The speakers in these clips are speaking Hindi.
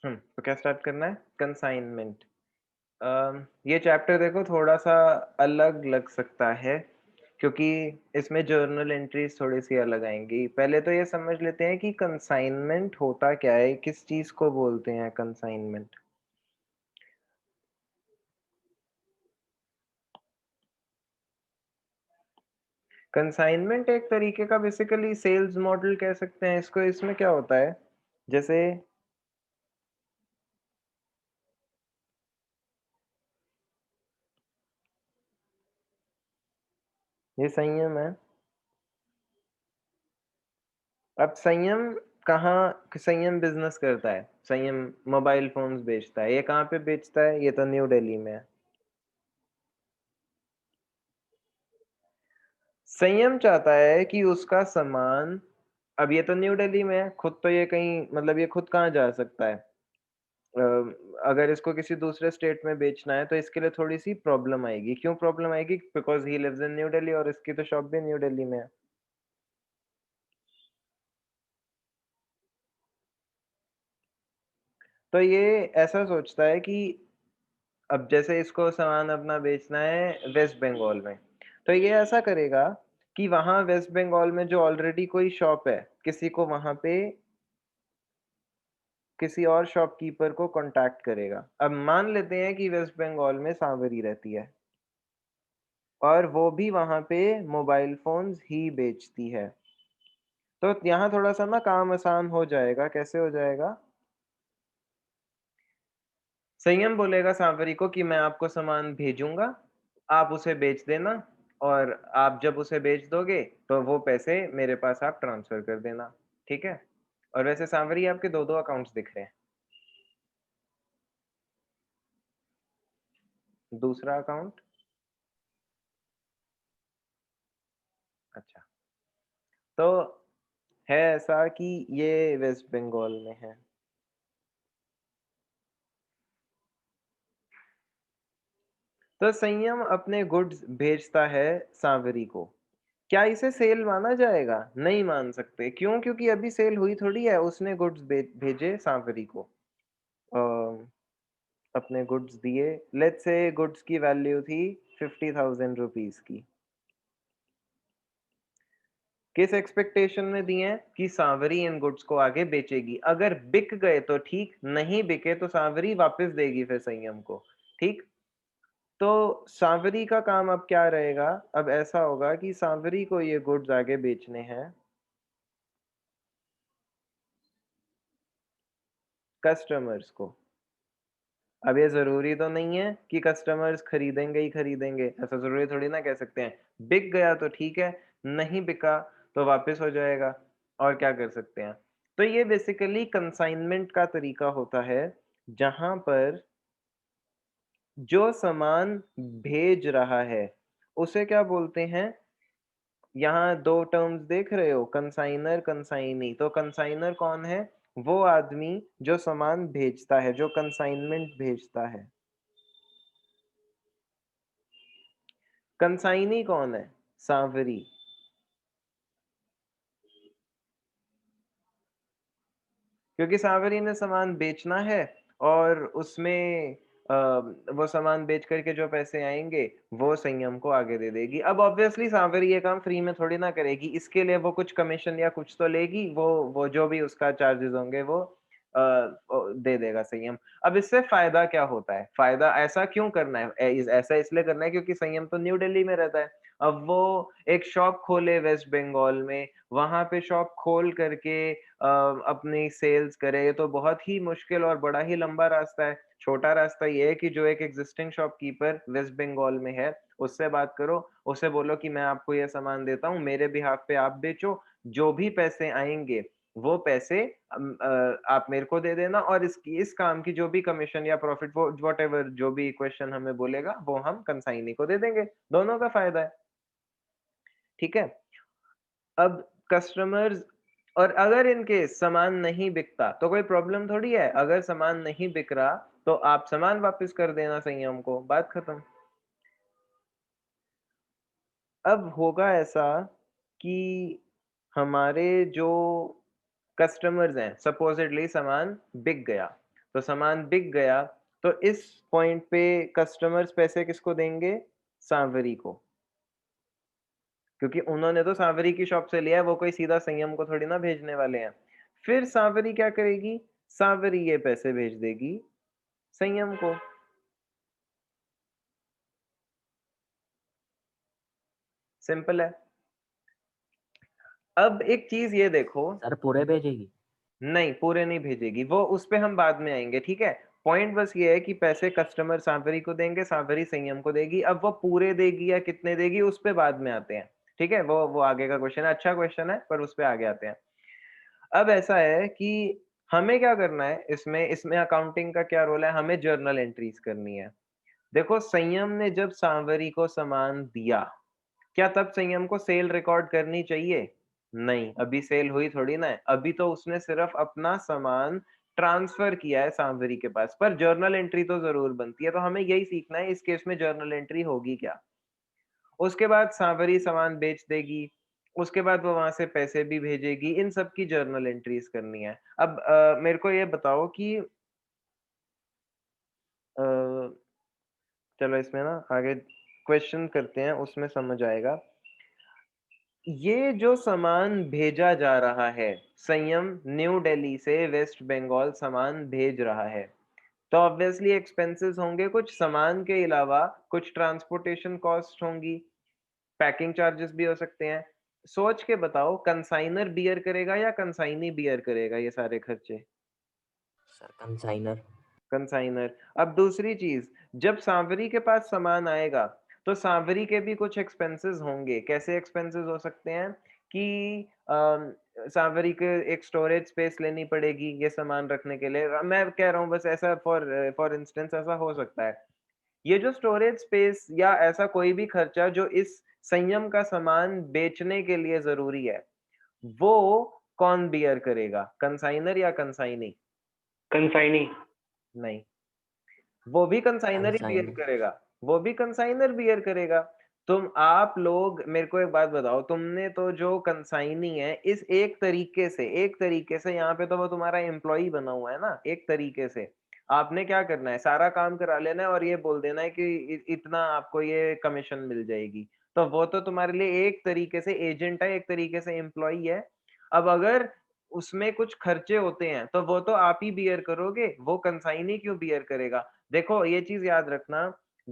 तो क्या स्टार्ट करना है? कंसाइनमेंट। ये चैप्टर देखो थोड़ा-सा अलग लग सकता है, क्योंकि इसमें जर्नल एंट्रीज़ थोड़ी-सी अलग आएँगी। पहले तो ये समझ लेते हैं कि कंसाइनमेंट होता क्या है? किस चीज़ को बोलते हैं कंसाइनमेंट? कंसाइनमेंट एक तरीके का बेसिकली सेल्स मॉडल कह सकते हैं इसको। इसमें क्या होता है, जैसे ये संयम है। अब संयम संयम बिज़नेस करता है। संयम मोबाइल फ़ोन्स बेचता है। ये कहाँ पे बेचता है? ये तो न्यू दिल्ली में है। संयम चाहता है कि उसका सामान, अब ये तो न्यू दिल्ली में है, खुद तो ये कहीं, मतलब ये खुद कहाँ जा सकता है? अगर इसको किसी दूसरे स्टेट में बेचना है तो इसके लिए थोड़ी-सी प्रॉब्लम आएगी। क्यों प्रॉब्लम आएगी? Because he lives in New Delhi और इसकी तो शॉप भी न्यू दिल्ली में है। तो ये ऐसा सोचता है कि अब जैसे इसको सामान अपना बेचना है वेस्ट बंगाल में, तो ये ऐसा करेगा कि वहाँ वेस्ट बंगाल में जो ऑलरेडी कोई शॉप है, किसी को वहाँ पे किसी और शॉपकीपर को कॉन्टैक्ट करेगा। अब मान लेते हैं कि वेस्ट बंगाल में सांवरी रहती है और वो भी वहाँ पे मोबाइल फ़ोन्स ही बेचती है। तो यहाँ थोड़ा-सा ना काम आसान हो जाएगा, कैसे हो जाएगा? संयम बोलेगा सांवरी को कि मैं आपको सामान भेजूँगा, आप उसे बेच देना और आप जब उसे बेच दोगे, तो वो पैसे मेरे पास आप ट्रांसफ़र कर देना, ठीक है? और वैसे सांवरी आपके 2-2 अकाउंट्स दिख रहे हैं। दूसरा अकाउंट, अच्छा, तो है ऐसा कि ये वेस्ट बंगाल में है। तो संयम अपने गुड्स भेजता है सांवरी को। क्या इसे सेल माना जाएगा? नहीं मान सकते। क्यों? क्योंकि अभी सेल हुई थोड़ी है, उसने गुड्स भेजे सांवरी को। अ, अपने गुड्स दिए, लेट्स से गुड्स की वैल्यू थी 50,000 रुपीज़ की। किस एक्सपेक्टेशन में दिए हैं? कि सांवरी इन गुड्स को आगे बेचेगी। अगर बिक गए तो ठीक, नहीं बिके तो सांवरी वापस देगी फिर संयम को, ठीक? तो सांवरी का काम अब क्या रहेगा? अब ऐसा होगा कि सांवरी को ये गुड्स आगे बेचने हैं कस्टमर्स को। अब ये ज़रूरी तो नहीं है कि कस्टमर्स खरीदेंगे ही खरीदेंगे, ऐसा ज़रूरी थोड़ी ना कह सकते हैं। बिक गया तो ठीक है, नहीं बिका तो वापस हो जाएगा, और क्या कर सकते हैं। तो ये बेसिकली कंसाइनमेंट का तरीका होता है, जहाँ पर जो सामान भेज रहा है, उसे क्या बोलते हैं? यहाँ 2 टर्म्स देख रहे हो, कंसाइनर, कंसाइनी। तो कंसाइनर कौन है? वो आदमी जो सामान भेजता है, जो कंसाइनमेंट भेजता है। कंसाइनी कौन है? सांवरी। क्योंकि सांवरी ने सामान बेचना है और उसमें अ, वो सामान बेच कर के जो पैसे आएँगे, वो संयम को आगे दे देगी। अब ऑब्वियसली सांवरी ये काम फ्री में थोड़ी ना करेगी, इसके लिए वो कुछ कमीशन या कुछ तो लेगी, वो जो भी उसका चार्जेज़ होंगे वो दे देगा संयम। अब इससे फ़ायदा क्या होता है? फ़ायदा ऐसा क्यों करना है? ऐसा इसलिए करना है क्योंकि संयम तो न्यू दिल्ली में रहता है। अब वो एक शॉप खोले वेस्ट बंगाल में, वहाँ पे शॉप खोल कर के अपनी सेल्स करे, ये तो बहुत ही मुश्किल और बड़ा ही लंबा रास्ता है। छोटा रास्ता ये है कि जो एक एक्जिस्टिंग शॉपकीपर वेस्ट बंगाल में है, उससे बात करो, उसे बोलो कि मैं आपको ये सामान देता हूँ, मेरे बिहाफ़ पे आप बेचो, जो भी पैसे आएँगे, वो पैसे आप मेरे को दे देना और इस काम की जो भी कमीशन या प्रॉफिट, वो व्हाटएवर जो भी इक्वेशन हमें बोलेगा, वो हम कंसाइनी को दे देंगे। दोनों का फ़ायदा है, ठीक है? अब कस्टमर्स, और अगर इन केस सामान नहीं बिकता तो कोई प्रॉब्लम थोड़ी है। अगर सामान नहीं बिक रहा तो आप सामान वापस कर देना संयम को, बात खत्म। अब होगा ऐसा कि हमारे जो कस्टमर्स हैं, सपोज़िटली सामान बिक गया। तो सामान बिक गया, तो इस पॉइंट पे कस्टमर्स पैसे किसको देंगे? सांवरी को। क्योंकि उन्होंने तो सांवरी की शॉप से लिया है, वो कोई सीधा संयम को थोड़ी ना भेजने वाले हैं। फिर सांवरी क्या करेगी? सांवरी ये पैसे भेज देगी संयम को। सिंपल है। अब एक चीज़ ये देखो। सर पूरे भेजेगी? नहीं, पूरे नहीं भेजेगी, वो उस पे हम बाद में आएँगे, ठीक है? पॉइंट बस ये है कि पैसे कस्टमर सांवरी को देंगे, सांवरी संयम को देगी। अब वो पूरे देगी या कितने देगी, उस पे बाद में आते हैं, ठीक है? वो आगे का क्वेश्चन है, अच्छा क्वेश्चन है, पर उस पे आगे आते हैं। अब ऐसा है कि हमें क्या करना है इसमें इसमें अकाउंटिंग का क्या रोल है? हमें जर्नल एंट्रीज़ करनी है। देखो, संयम ने जब सांवरी को सामान दिया, क्या तब संयम को सेल रिकॉर्ड करनी चाहिए? नहीं, अभी सेल हुई थोड़ी ना है। अभी तो उसने सिर्फ अपना सामान ट्रांसफर किया है सांवरी के पास, पर जर्नल एंट्री तो ज़रूर बनती है। तो हमें यही सीखना है इस केस में जर्नल एंट्री होगी क्या? उसके बाद सांवरी सामान बेच देगी, उसके बाद वो वहाँ से पैसे भी भेजेगी, इन सब की जर्नल एंट्रीज़ करनी है। अब मेरे को ये बताओ कि अ, चलो इसमें ना आगे क्वेश्चन करते हैं, उसमें समझ आएगा। ये जो सामान भेजा जा रहा है, संयम न्यू दिल्ली से वेस्ट बंगाल सामान भेज रहा है, तो ऑब्वियसली एक्सपेंसेस होंगे कुछ सामान के अलावा, कुछ ट्रांसपोर्टेशन कॉस्ट होंगी, पैकिंग चार्जेस भी हो सकते हैं। सोच के बताओ, कंसाइनर बियर करेगा या कंसाइनी बियर करेगा ये सारे खर्चे? Sir consignor. कंसाइनर। अब दूसरी चीज़, जब सांवरी के पास सामान आएगा, तो सांवरी के भी कुछ एक्सपेंसेस होंगे। कैसे एक्सपेंसेस हो सकते हैं कि सांवरी को एक स्टोरेज स्पेस लेनी पड़ेगी ये सामान रखने के लिए। मैं कह रहा हूँ बस ऐसा फॉर फॉर इंस्टेंस ऐसा हो सकता है। ये जो स्टोरेज स्पेस या ऐसा कोई भी खर्चा जो इस संयम का सामान बेचने के लिए ज़रूरी है, वो कौन बियर करेगा? कंसाइनर या कंसाइनी? कंसाइनी। नहीं। वो भी कंसाइनर ही बियर कंसाइन। करेगा, वो भी कंसाइनर बियर करेगा। आप लोग मेरे को एक बात बताओ, तुमने तो जो कंसाइनी है इस एक तरीके से यहाँ पे तो वो तुम्हारा एम्प्लॉई बना हुआ है ना, एक तरीके से। आपने क्या करना है, सारा काम करा लेना है और ये बोल देना है कि इतना आपको ये कमीशन मिल जाएगी। तो वो तो तुम्हारे लिए एक तरीके से एजेंट है, एक तरीके से एम्प्लॉई है। अब अगर उसमें कुछ खर्चे होते हैं, तो वो तो आप ही बियर करोगे, वो कंसाइनी क्यों बियर करेगा? देखो, ये चीज़ याद रखना,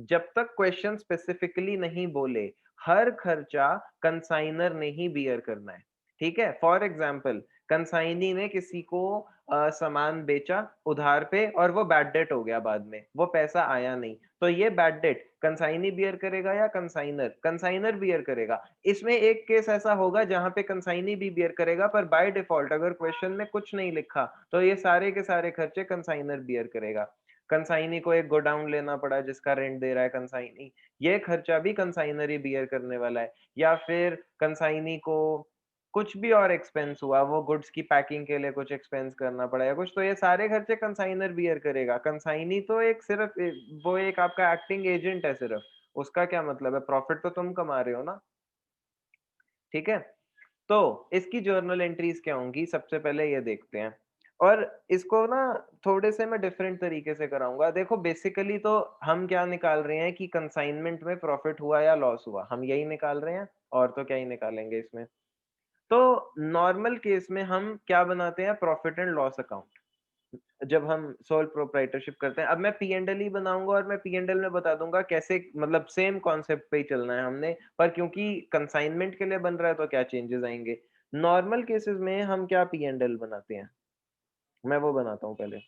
जब तक क्वेश्चन स्पेसिफिकली नहीं बोले, हर खर्चा कंसाइनर ने ही बियर करना है, ठीक है? फॉर एग्जांपल, कंसाइनी ने किसी को सामान बेचा उधार पे और वो बैड डेट हो गया बाद में, वो पैसा आया नहीं, तो ये बैड डेट कंसाइनी बियर करेगा या कंसाइनर? कंसाइनर बियर करेगा। इसमें एक केस ऐसा होगा जहाँ पे कंसाइनी भी बियर करेगा, पर बाय डिफॉल्ट अगर क्वेश्चन में कुछ नहीं लिखा, तो ये सारे के सारे खर्चे कंसाइनर बियर करेगा। कंसाइनी को एक गोडाउन लेना पड़ा जिसका रेंट दे रहा है कंसाइनी, ये खर्चा भी कंसाइनर ही बियर करने वाला है। या फिर कंसाइनी को कुछ भी और एक्सपेंस हुआ, वो गुड्स की पैकिंग के लिए कुछ एक्सपेंस करना पड़ा या कुछ, तो ये सारे खर्चे कंसाइनर बियर करेगा। कंसाइनी तो एक सिर्फ वो एक आपका एक्टिंग एजेंट है सिर्फ, उसका क्या मतलब है, प्रॉफिट तो तुम कमा रहे हो ना, ठीक है? तो इसकी जर्नल एंट्रीज क्या होंगी, सबसे पहले ये देखते हैं। और इसको ना थोड़े से मैं डिफरेंट तरीके से कराऊंगा। देखो, बेसिकली तो हम क्या निकाल रहे हैं कि कंसाइनमेंट में प्रॉफिट हुआ या लॉस हुआ, हम यही निकाल रहे हैं, और तो क्या ही निकालेंगे इसमें। तो नॉर्मल केस में हम क्या बनाते हैं, प्रॉफिट एंड लॉस अकाउंट, जब हम सोल प्रोप्राइटरशिप करते हैं। अब मैं पी एंड एल ही बनाऊंगा और मैं पी एंड एल में बता दूंगा कैसे, मतलब सेम कॉन्सेप्ट पे ही चलना है हमने, पर क्योंकि कंसाइनमेंट के लिए बन रहा है तो क्या चेंजेस आएंगे। नॉर्मल केसेस में हम क्या पी एंड एल बनाते हैं, मैं वो बनाता हूँ पहले।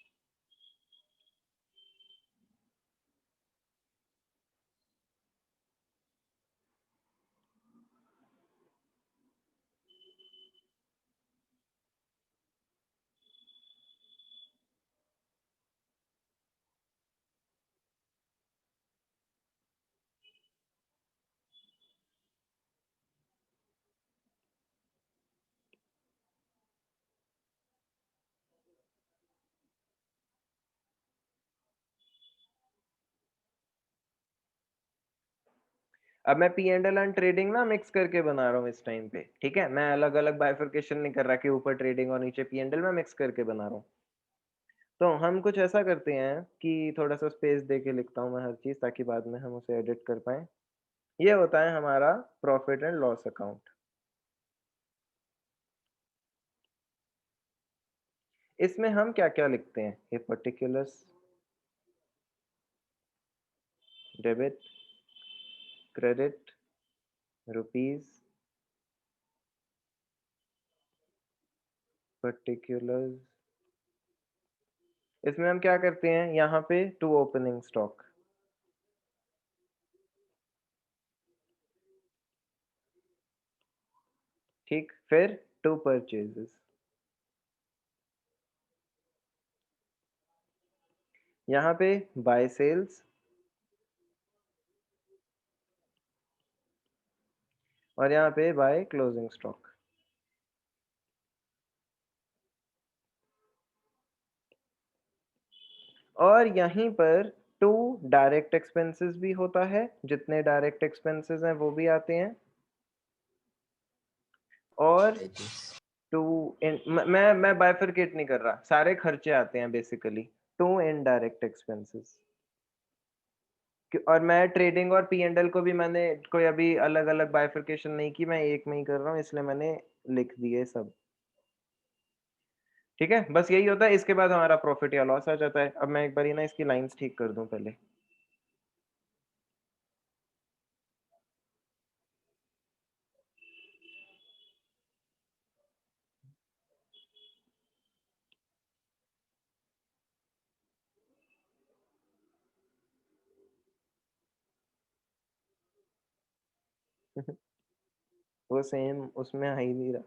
अब मैं P and L and trading ना मिक्स करके बना रहा हूँ इस टाइम पे, ठीक है? मैं अलग अलग बाइफरकेशन नहीं कर रहा कि ऊपर ट्रेडिंग और नीचे पी एंड एल, मैं मिक्स करके बना रहा हूँ। तो हम कुछ ऐसा करते हैं कि थोड़ा-सा स्पेस दे के लिखता हूँ मैं हर चीज़ ताकि बाद में हम उसे एडिट कर पाएँ। ये होता है हमारा प्रॉफिट एंड लॉस अकाउंट। इसमें हम क्या-क्या लिखते हैं? ये particulars, debit, credit, rupees, particulars. इसमें हम क्या करते हैं? यहाँ पे टू ओपनिंग स्टॉक, ठीक? फिर टू परचेजेस। यहाँ पे बाय सेल्स और यहाँ पे बाय क्लोजिंग स्टॉक। और यहीं पर टू डायरेक्ट एक्सपेंसेस भी होता है, जितने डायरेक्ट एक्सपेंसेस हैं वो भी आते हैं। और वेजेस। टू इन मैं बाइफरकेट नहीं कर रहा, सारे खर्चे आते हैं बेसिकली। To indirect expenses. और मैं ट्रेडिंग और पी एंड एल को भी मैंने कोई अभी अलग अलग बाइफरकेशन नहीं की, मैं एक में ही कर रहा हूँ, इसलिए मैंने लिख दिए सब। ठीक है, बस यही होता है। इसके बाद हमारा प्रॉफिट या लॉस आ जाता है। अब मैं एक बार ना इसकी लाइंस ठीक कर दूं पहले। वो सेम उसमें आ ही नहीं रहा।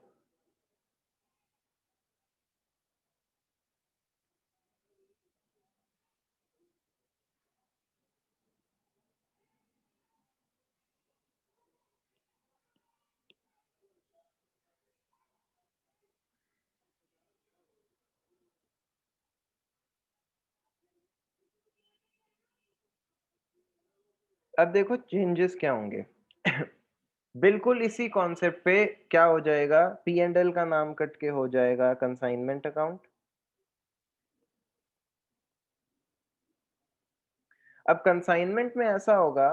अब देखो चेंजेस क्या होंगे। बिल्कुल इसी कॉन्सेप्ट पे क्या हो जाएगा, पी एंड एल का नाम कट के हो जाएगा कंसाइनमेंट अकाउंट। अब कंसाइनमेंट में ऐसा होगा,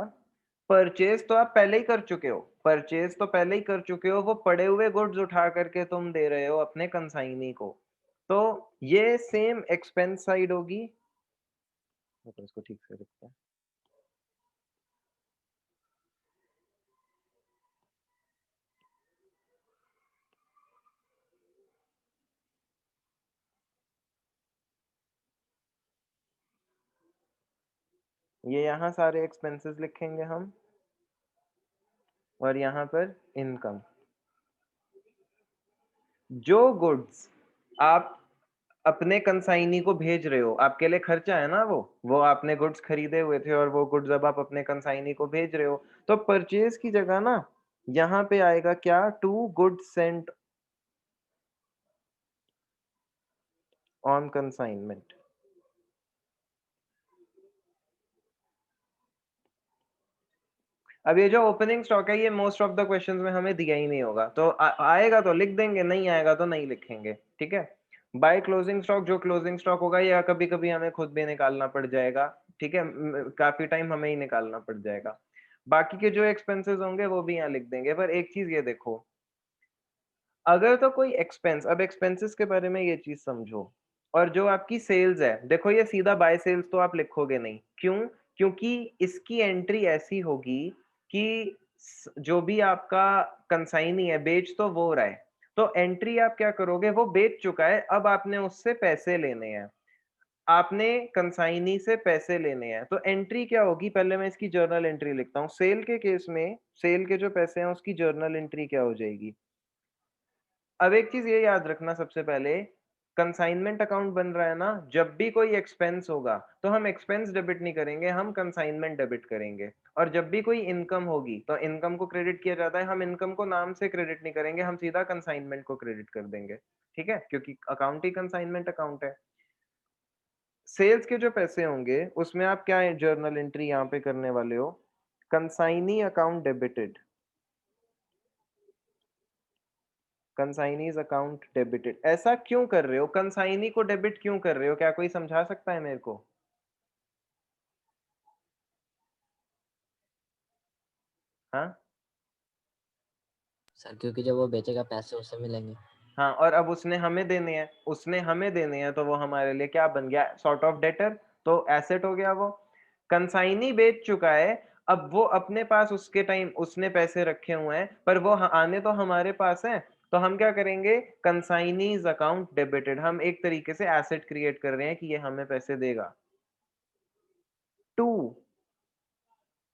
परचेज तो आप पहले ही कर चुके हो, परचेज तो पहले ही कर चुके हो, वो पड़े हुए गुड्स उठा करके तुम दे रहे हो अपने कंसाइनी को। तो ये सेम एक्सपेंस साइड होगी। तो इसको ठीक से रखते हैं। ये यहाँ सारे एक्सपेंसेस लिखेंगे हम, और यहाँ पर इनकम। जो गुड्स आप अपने कंसाइनी को भेज रहे हो, आपके लिए खर्चा है ना, वो आपने गुड्स खरीदे हुए थे और वो गुड्स अब आप अपने कंसाइनी को भेज रहे हो, तो परचेज की जगह ना यहाँ पे आएगा क्या, to goods sent on consignment. अब ये जो ओपनिंग स्टॉक है, ये मोस्ट ऑफ द क्वेश्चंस में हमें दिया ही नहीं होगा, तो आएगा तो लिख देंगे, नहीं आएगा तो नहीं लिखेंगे। ठीक है। बाय क्लोजिंग स्टॉक, जो क्लोजिंग स्टॉक होगा, या कभी कभी हमें खुद भी निकालना पड़ जाएगा। ठीक है, काफी टाइम हमें ही निकालना पड़ जाएगा। बाकी के जो एक्सपेंसेस होंगे वो भी यहाँ लिख देंगे। पर एक चीज ये देखो, अगर तो कोई एक्सपेंस, अब एक्सपेंसेस के बारे में ये चीज समझो, और जो आपकी सेल्स है, देखो ये सीधा बाय सेल्स तो आप लिखोगे नहीं। क्यों? क्योंकि इसकी एंट्री ऐसी होगी कि जो भी आपका कंसाइनी है, बेच तो वो रहा है, तो एंट्री आप क्या करोगे, वो बेच चुका है, अब आपने उससे पैसे लेने हैं, आपने कंसाइनी से पैसे लेने हैं, तो एंट्री क्या होगी, पहले मैं इसकी जर्नल एंट्री लिखता हूँ। सेल के केस में सेल के जो पैसे हैं उसकी जर्नल एंट्री क्या हो जाएगी। अब एक चीज ये याद रखना, सबसे पहले कंसाइनमेंट अकाउंट बन रहा है ना, जब भी कोई एक्सपेंस होगा तो हम एक्सपेंस डेबिट नहीं करेंगे, हम कंसाइनमेंट डेबिट करेंगे। और जब भी कोई इनकम होगी तो इनकम को क्रेडिट किया जाता है, हम इनकम को नाम से क्रेडिट नहीं करेंगे, हम सीधा कंसाइनमेंट को क्रेडिट कर देंगे। ठीक है, क्योंकि अकाउंट ही कंसाइनमेंट अकाउंट है। सेल्स के जो पैसे होंगे उसमें आप क्या जर्नल एंट्री यहाँ पे करने वाले हो, consignee account debited. Consignee's account debited, ऐसा क्यों कर रहे हो? कंसाइनी को डेबिट क्यों कर रहे हो? क्या कोई समझा सकता है मेरे को? हाँ सर क्योंकि जब वो बेचेगा पैसे उससे मिलेंगे। हाँ, और अब उसने हमें देने हैं, उसने हमें देने हैं, तो वो हमारे लिए क्या बन गया? सॉर्ट ऑफ डेटर, तो एसेट हो गया वो। कंसाइनी बेच चुका है, अब वो अपने पास उसके टाइम उसने पैसे रखे हुए हैं, पर वो आने तो हमारे पास हैं, तो हम क्या करेंगे? कंसाइनीज अकाउंट डेबिटेड, हम एक तरीके से एसेट क्रिएट कर रहे हैं कि ये हमें पैसे देगा। टू,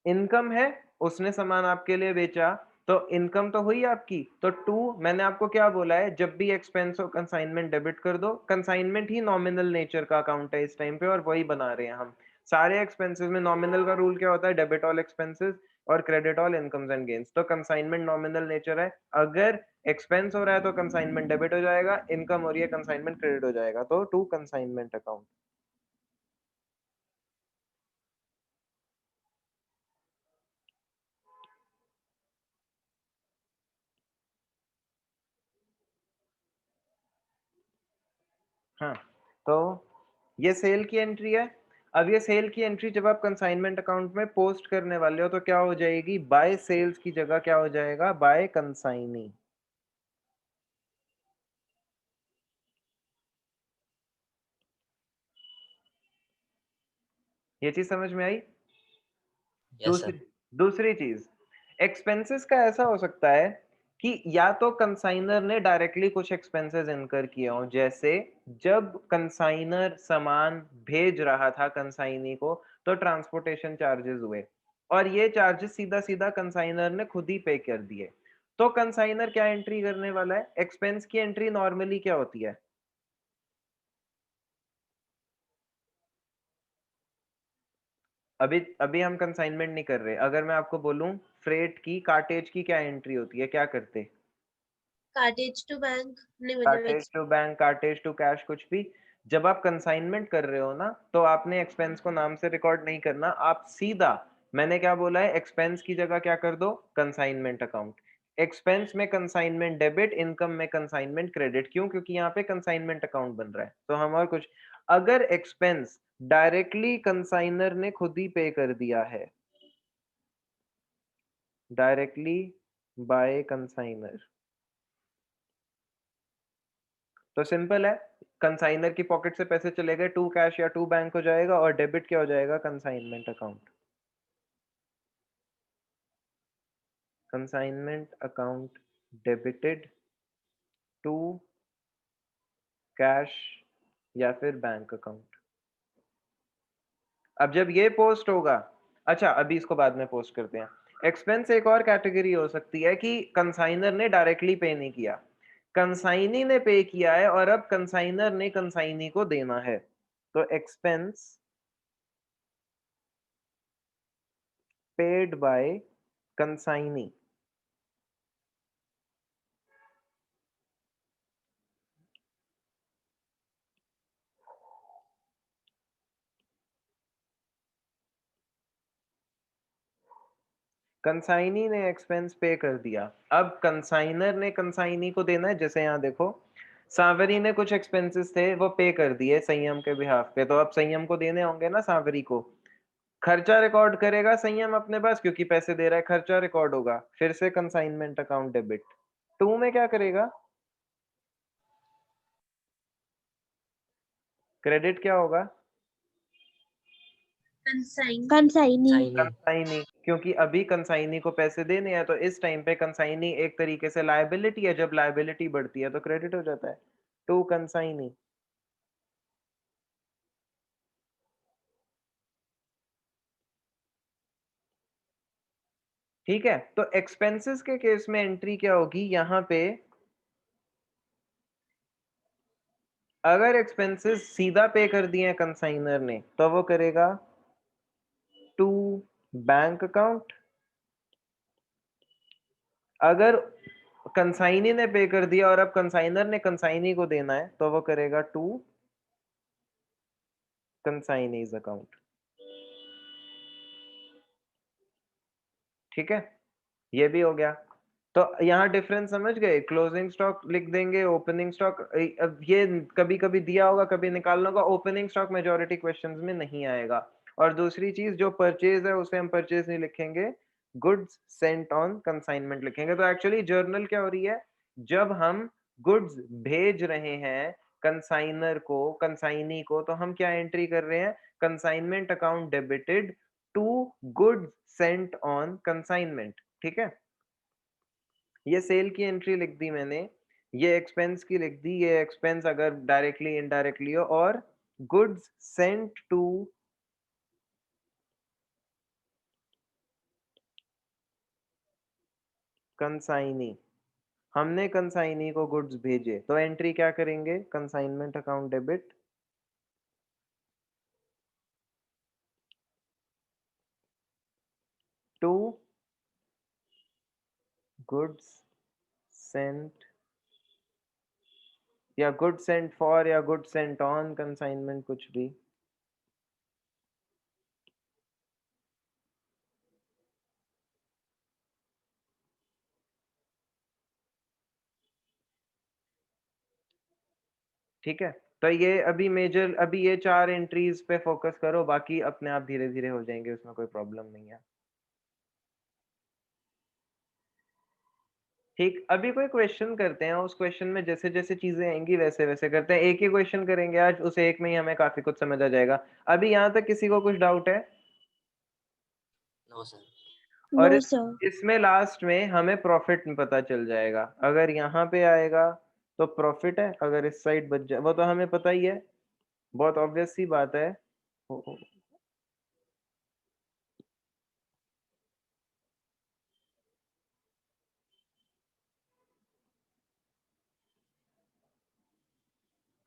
इनकम है, उसने सामान आपके लिए बेचा, तो इनकम तो हुई आपकी। तो टू, मैंने आपको क्या बोला है? जब भी एक्सपेंस हो कंसाइनमेंट डेबिट कर दो। कंसाइनमेंट ही नॉमिनल नेचर का अकाउंट है इस टाइम पे, और वही बना रहे हैं हम। सारे एक्सपेंसेस में नॉमिनल का रूल क्या होता है? डेबिट ऑल एक्सपेंसेस और credit all incomes and gains. तो कंसाइनमेंट नॉमिनल नेचर है, अगर एक्सपेंस हो रहा है तो कंसाइनमेंट डेबिट हो जाएगा, इनकम हो रही है कंसाइनमेंट क्रेडिट हो जाएगा। तो टू कंसाइनमेंट अकाउंट। हाँ, तो ये सेल की एंट्री है। अब ये सेल की एंट्री जब आप कंसाइनमेंट अकाउंट में पोस्ट करने वाले हो तो क्या हो जाएगी? बाय सेल्स की जगह क्या हो जाएगा? Bye consignee. ये चीज समझ में आई? Yes sir. दूसरी दूसरी चीज, एक्सपेंसेस का ऐसा हो सकता है कि या तो कंसाइनर ने डायरेक्टली कुछ एक्सपेंसेस इनकर किए हों, जैसे जब कंसाइनर सामान भेज रहा था कंसाइनी को, तो ट्रांसपोर्टेशन चार्जेस हुए, और ये चार्जेस सीधा सीधा कंसाइनर ने खुद ही पे कर दिए। तो कंसाइनर क्या एंट्री करने वाला है? एक्सपेंस की एंट्री नॉर्मली क्या होती है? अभी अभी हम कंसाइनमेंट नहीं कर रहे, अगर मैं आपको बोलूं फ्रेट की, कार्टेज की क्या एंट्री होती है, क्या करते? कार्टेज टू बैंक, नहीं मतलब cartage to bank, cartage to cash, कुछ भी। जब आप कंसाइनमेंट कर रहे हो ना, तो आपने एक्सपेंस को नाम से रिकॉर्ड नहीं करना, आप सीधा, मैंने क्या बोला है? एक्सपेंस की जगह क्या कर दो? Consignment account. एक्सपेंस में कंसाइनमेंट डेबिट, इनकम में कंसाइनमेंट क्रेडिट। क्यों? क्योंकि यहाँ पे कंसाइनमेंट अकाउंट बन रहा है, तो हम और कुछ, अगर एक्सपेंस डायरेक्टली कंसाइनर ने खुद ही पे कर दिया है, डायरेक्टली बाय कंसाइनर, तो सिंपल है, कंसाइनर की पॉकेट से पैसे चले गए, टू कैश या टू बैंक हो जाएगा, और डेबिट क्या हो जाएगा? Consignment account. Consignment account debited to cash या फिर बैंक अकाउंट। अब जब ये पोस्ट होगा, अच्छा अभी इसको बाद में पोस्ट करते हैं। एक्सपेंस एक और कैटेगरी हो सकती है कि कंसाइनर ने डायरेक्टली पे नहीं किया, कंसाइनी ने पे किया है, और अब कंसाइनर ने कंसाइनी को देना है, तो expense paid by consignee. Consignee ने एक्सपेंस पे कर दिया, अब कंसाइनर ने कंसाइनी को देना है। जैसे यहाँ देखो, सांवरी ने कुछ एक्सपेंसेस थे वो पे कर दिए संयम के बिहाफ पे, तो अब संयम को देने होंगे ना सांवरी को। खर्चा रिकॉर्ड करेगा संयम अपने पास, क्योंकि पैसे दे रहा है, खर्चा रिकॉर्ड होगा, फिर से कंसाइनमेंट अकाउंट डेबिट। टू में क्या करेगा? क्रेडिट क्या होगा? Consign consignee. साइनी। कंसाइनी, क्योंकि अभी कंसाइनी को पैसे देने हैं, तो इस टाइम पे कंसाइनी एक तरीके से लायबिलिटी है, जब लायबिलिटी बढ़ती है तो क्रेडिट हो जाता है। To consignee. ठीक है, तो एक्सपेंसेस के केस में एंट्री क्या होगी यहाँ पे? अगर एक्सपेंसेस सीधा पे कर दिए हैं कंसाइनर ने, तो वो करेगा टू बैंक अकाउंट। अगर कंसाइनी ने पे कर दिया और अब कंसाइनर ने कंसाइनी को देना है, तो वो करेगा टू कंसाइनीज अकाउंट। ठीक है, ये भी हो गया। तो यहाँ डिफरेंस समझ गए, क्लोजिंग स्टॉक लिख देंगे, ओपनिंग स्टॉक। अब ये कभी कभी दिया होगा, कभी निकालना होगा, ओपनिंग स्टॉक मेजोरिटी क्वेश्चंस में नहीं आएगा। और दूसरी चीज, जो परचेज है उसे हम परचेज नहीं लिखेंगे, गुड्स सेंट ऑन कंसाइनमेंट लिखेंगे। तो एक्चुअली जर्नल क्या हो रही है, जब हम गुड्स भेज रहे हैं कंसाइनर को, कंसाइनी को, तो हम क्या एंट्री कर रहे हैं, consignment account debited to goods sent on consignment. ठीक है, ये सेल की एंट्री लिख दी मैंने, ये एक्सपेंस की लिख दी, ये एक्सपेंस अगर डायरेक्टली इनडायरेक्टली हो, और गुड्स सेंट टू कंसाइनी, हमने कंसाइनी को गुड्स भेजे, तो एंट्री क्या करेंगे, consignment account debit to goods sent, या गुड सेंट फॉर, या गुड सेंट ऑन कंसाइनमेंट, कुछ भी। ठीक है, तो ये अभी मेजर, अभी ये 4 एंट्रीज पे फोकस करो, बाकी अपने आप धीरे धीरे हो जाएंगे, उसमें कोई प्रॉब्लम नहीं है। ठीक, अभी कोई क्वेश्चन करते हैं, उस क्वेश्चन में जैसे जैसे चीजें आएंगी वैसे वैसे करते हैं। एक ही क्वेश्चन करेंगे आज, उस एक में ही हमें काफी कुछ समझ आ जाएगा। अभी यहाँ तक किसी को कुछ डाउट है? No sir. और नो सर। इसमें लास्ट में हमें प्रॉफिट पता चल जाएगा, अगर यहाँ पे आएगा तो प्रॉफिट है, अगर इस साइड बच जाए, वो तो हमें पता ही है, बहुत ऑब्वियस सी बात है।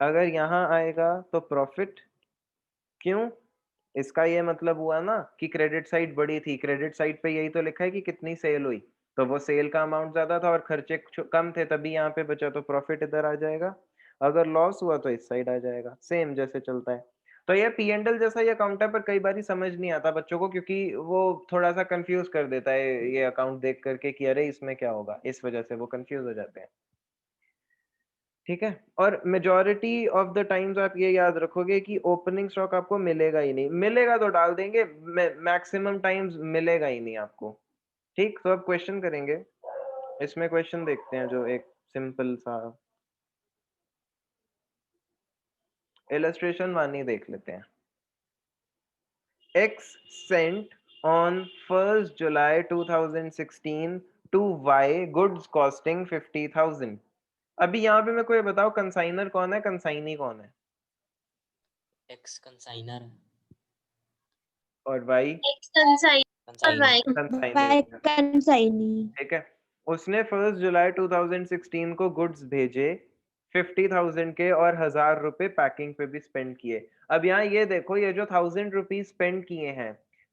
अगर यहाँ आएगा तो प्रॉफिट, क्यों, इसका ये मतलब हुआ ना कि क्रेडिट साइड बड़ी थी, क्रेडिट साइड पे यही तो लिखा है कि कितनी सेल हुई, तो वो सेल का अमाउंट ज्यादा था और खर्चे कम थे, तभी यहाँ पे बचा, तो प्रॉफिट इधर आ जाएगा। अगर लॉस हुआ तो इस साइड आ जाएगा, सेम जैसे चलता है। तो ये P&L जैसा ये अकाउंट है, पर कई बार समझ नहीं आता बच्चों को, क्योंकि वो थोड़ा सा कंफ्यूज कर देता है ये अकाउंट देख करके कि अरे इसमें क्या होगा, इस वजह से वो कंफ्यूज हो जाते हैं। ठीक है, और मेजॉरिटी ऑफ द टाइम्स आप ये याद रखोगे कि ओपनिंग स्टॉक आपको मिलेगा ही नहीं, मिलेगा तो डाल देंगे, मैक्सिमम टाइम्स मिलेगा ही नहीं आपको। ठीक, तो अब क्वेश्चन करेंगे, इसमें क्वेश्चन देखते हैं जो एक सिंपल सा इलस्ट्रेशन वानी देख लेते हैं। X sent on 1st July 2016 to Y goods costing 50,000। अभी यहाँ पे मेरे को ये बताओ, कंसाइनर कौन है, कंसाइनी कौन है, एक्स कंसाइनर और वाई एक्स कंसाइन और कंसाइनी वाई कंसाइनी बाय है। कंसाइनी। ठीक है, उसने 1 जुलाई 2016 को गुड्स भेजे 50,000 के, और 1,000 रुपए पैकिंग पे भी स्पेंड किए। अब यहाँ ये देखो, ये जो 1,000 रुपीज स्पेंड किए हैं,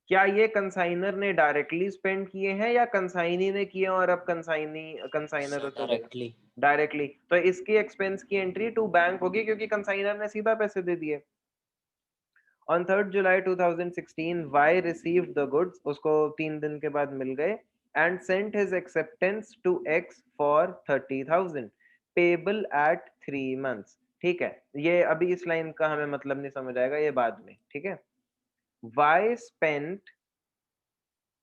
क्या ये कंसाइनर ने डायरेक्टली स्पेंड किए हैं या कंसाइनी ने किए, और अब कंसाइनी कंसाइनर सर उसे देगा डायरेक्टली। डायरेक्टली, तो इसकी एक्सपेंस की एंट्री टू बैंक होगी, क्योंकि कंसाइनर ने सीधा पैसे दे दिए। On 3rd July 2016, Y received the goods, उसको 3 दिन के बाद मिल गए, and sent his acceptance to X for 30,000 payable at 3 months। ठीक है, ये अभी इस लाइन का हमें मतलब नहीं समझ आएगा, ये बाद में। ठीक है, Y spent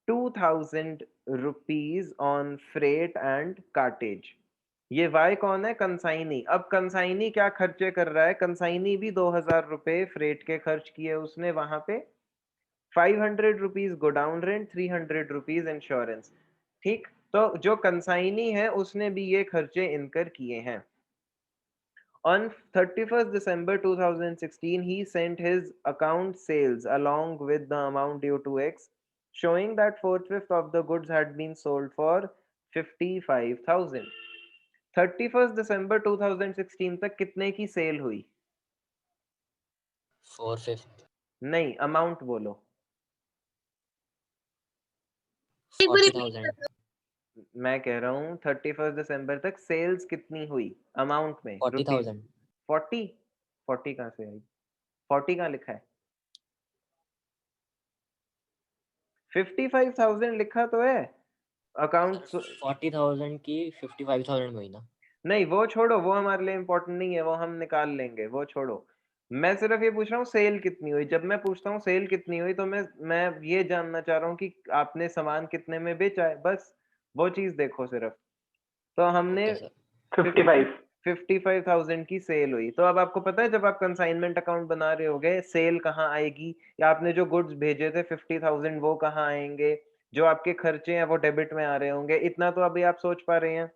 2,000 rupees on freight and cartage। ये वाई कौन है, कंसाइनी। अब कंसाइनी क्या खर्चे कर रहा है, कंसाइनी भी 2,000 रुपए फ्रेट के खर्च किए उसने वहां पे, 500 rupees godown rent, 300 rupees insurance. ठीक, तो जो कंसाइनी है उसने भी ये खर्चे इनकर किए हैं। On 31st December 2016, he sent his account sales along with the amount due to X, showing that 4/5 of the goods had been sold for 55,000। 31st December 2016 तक कितने की सेल हुई, 4/5 नहीं अमाउंट बोलो। एक बार 40,000 मैं कह रहा हूँ 31st दिसंबर तक सेल्स कितनी हुई अमाउंट में, रुपीज। 40,000 40, 40 कहाँ से आई, 40 कहाँ लिखा है, 55,000 लिखा तो है। अकाउंट 40,000 की 55,000 महीना। नहीं, वो छोड़ो, वो हमारे लिए इम्पोर्टेंट नहीं है, वो हम निकाल लेंगे, वो छोड़ो। मैं सिर्फ ये पूछ रहा हूँ सेल कितनी हुई। जब मैं पूछता हूँ सेल कितनी हुई तो मैं ये जानना चाह रहा हूँ कि आपने सामान कितने में बेचा है, बस वो चीज देखो सिर्फ। तो हमने ओके सर। 55। 55,000 की सेल हुई। तो अब आपको पता है जब आप कंसाइनमेंट अकाउंट बना रहे होगे सेल कहाँ आएगी, या आपने जो गुड्स भेजे थे 50,000 वो कहाँ आएंगे, जो आपके खर्चे हैं वो डेबिट में आ रहे होंगे। इतना तो अभी आप सोच पा रहे हैं।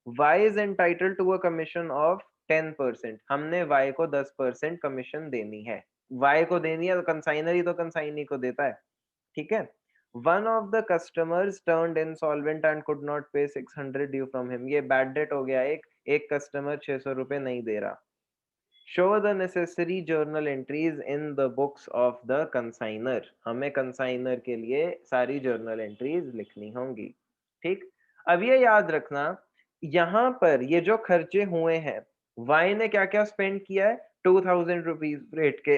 Y is entitled to a commission of 10%। हमने Y को 10% कमीशन देनी है। Y को देनी है तो कंसाइनर ही तो कंसाइनी को देता है, ठीक है। One of the customers turned insolvent and could not pay 600 due from him। ये बैड डेट हो गया। एक कस्टमर 600 रुपए नहीं दे रहा। Show the necessary journal entries in the books of the consignor। हमें कंसाइनर के लिए सारी जर्नल एंट्रीज लिखनी होंगी, ठीक। अब ये याद रखना, यहाँ पर ये जो खर्चे हुए हैं, वाई ने क्या क्या स्पेंड किया है, 2000 रुपीज रेट के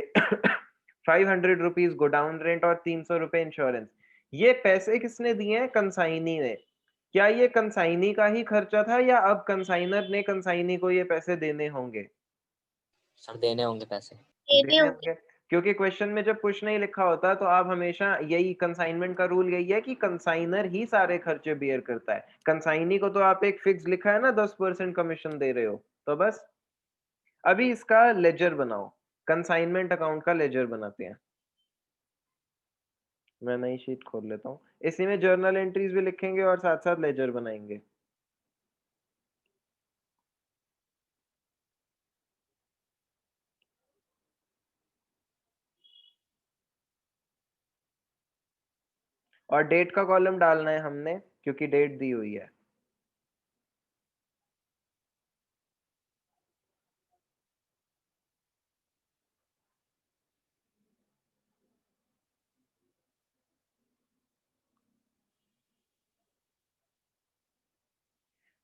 500 रुपीज गोडाउन रेंट और 300 रुपए इंश्योरेंस। ये पैसे किसने दिए हैं, कंसाइनी ने। क्या ये कंसाइनी का ही खर्चा था या अब कंसाइनर ने कंसाइनी को ये पैसे देने होंगे? सर देने होंगे पैसे। देने होंगे, क्योंकि क्वेश्चन में जब कुछ नहीं लिखा होता तो आप हमेशा यही कंसाइनमेंट का रूल यही है कि कंसाइनर ही सारे खर्चे बियर करता है। कंसाइनी को तो आप एक फिक्स लिखा है ना 10% कमीशन दे रहे हो, तो बस अभी इसका लेजर बनाओ। कंसाइनमेंट अकाउंट का लेजर बनाते हैं। मैं नई शीट खोल लेता हूँ, इसी में जर्नल एंट्रीज भी लिखेंगे और साथ साथ लेजर बनाएंगे। और डेट का कॉलम डालना है हमने, क्योंकि डेट दी हुई है।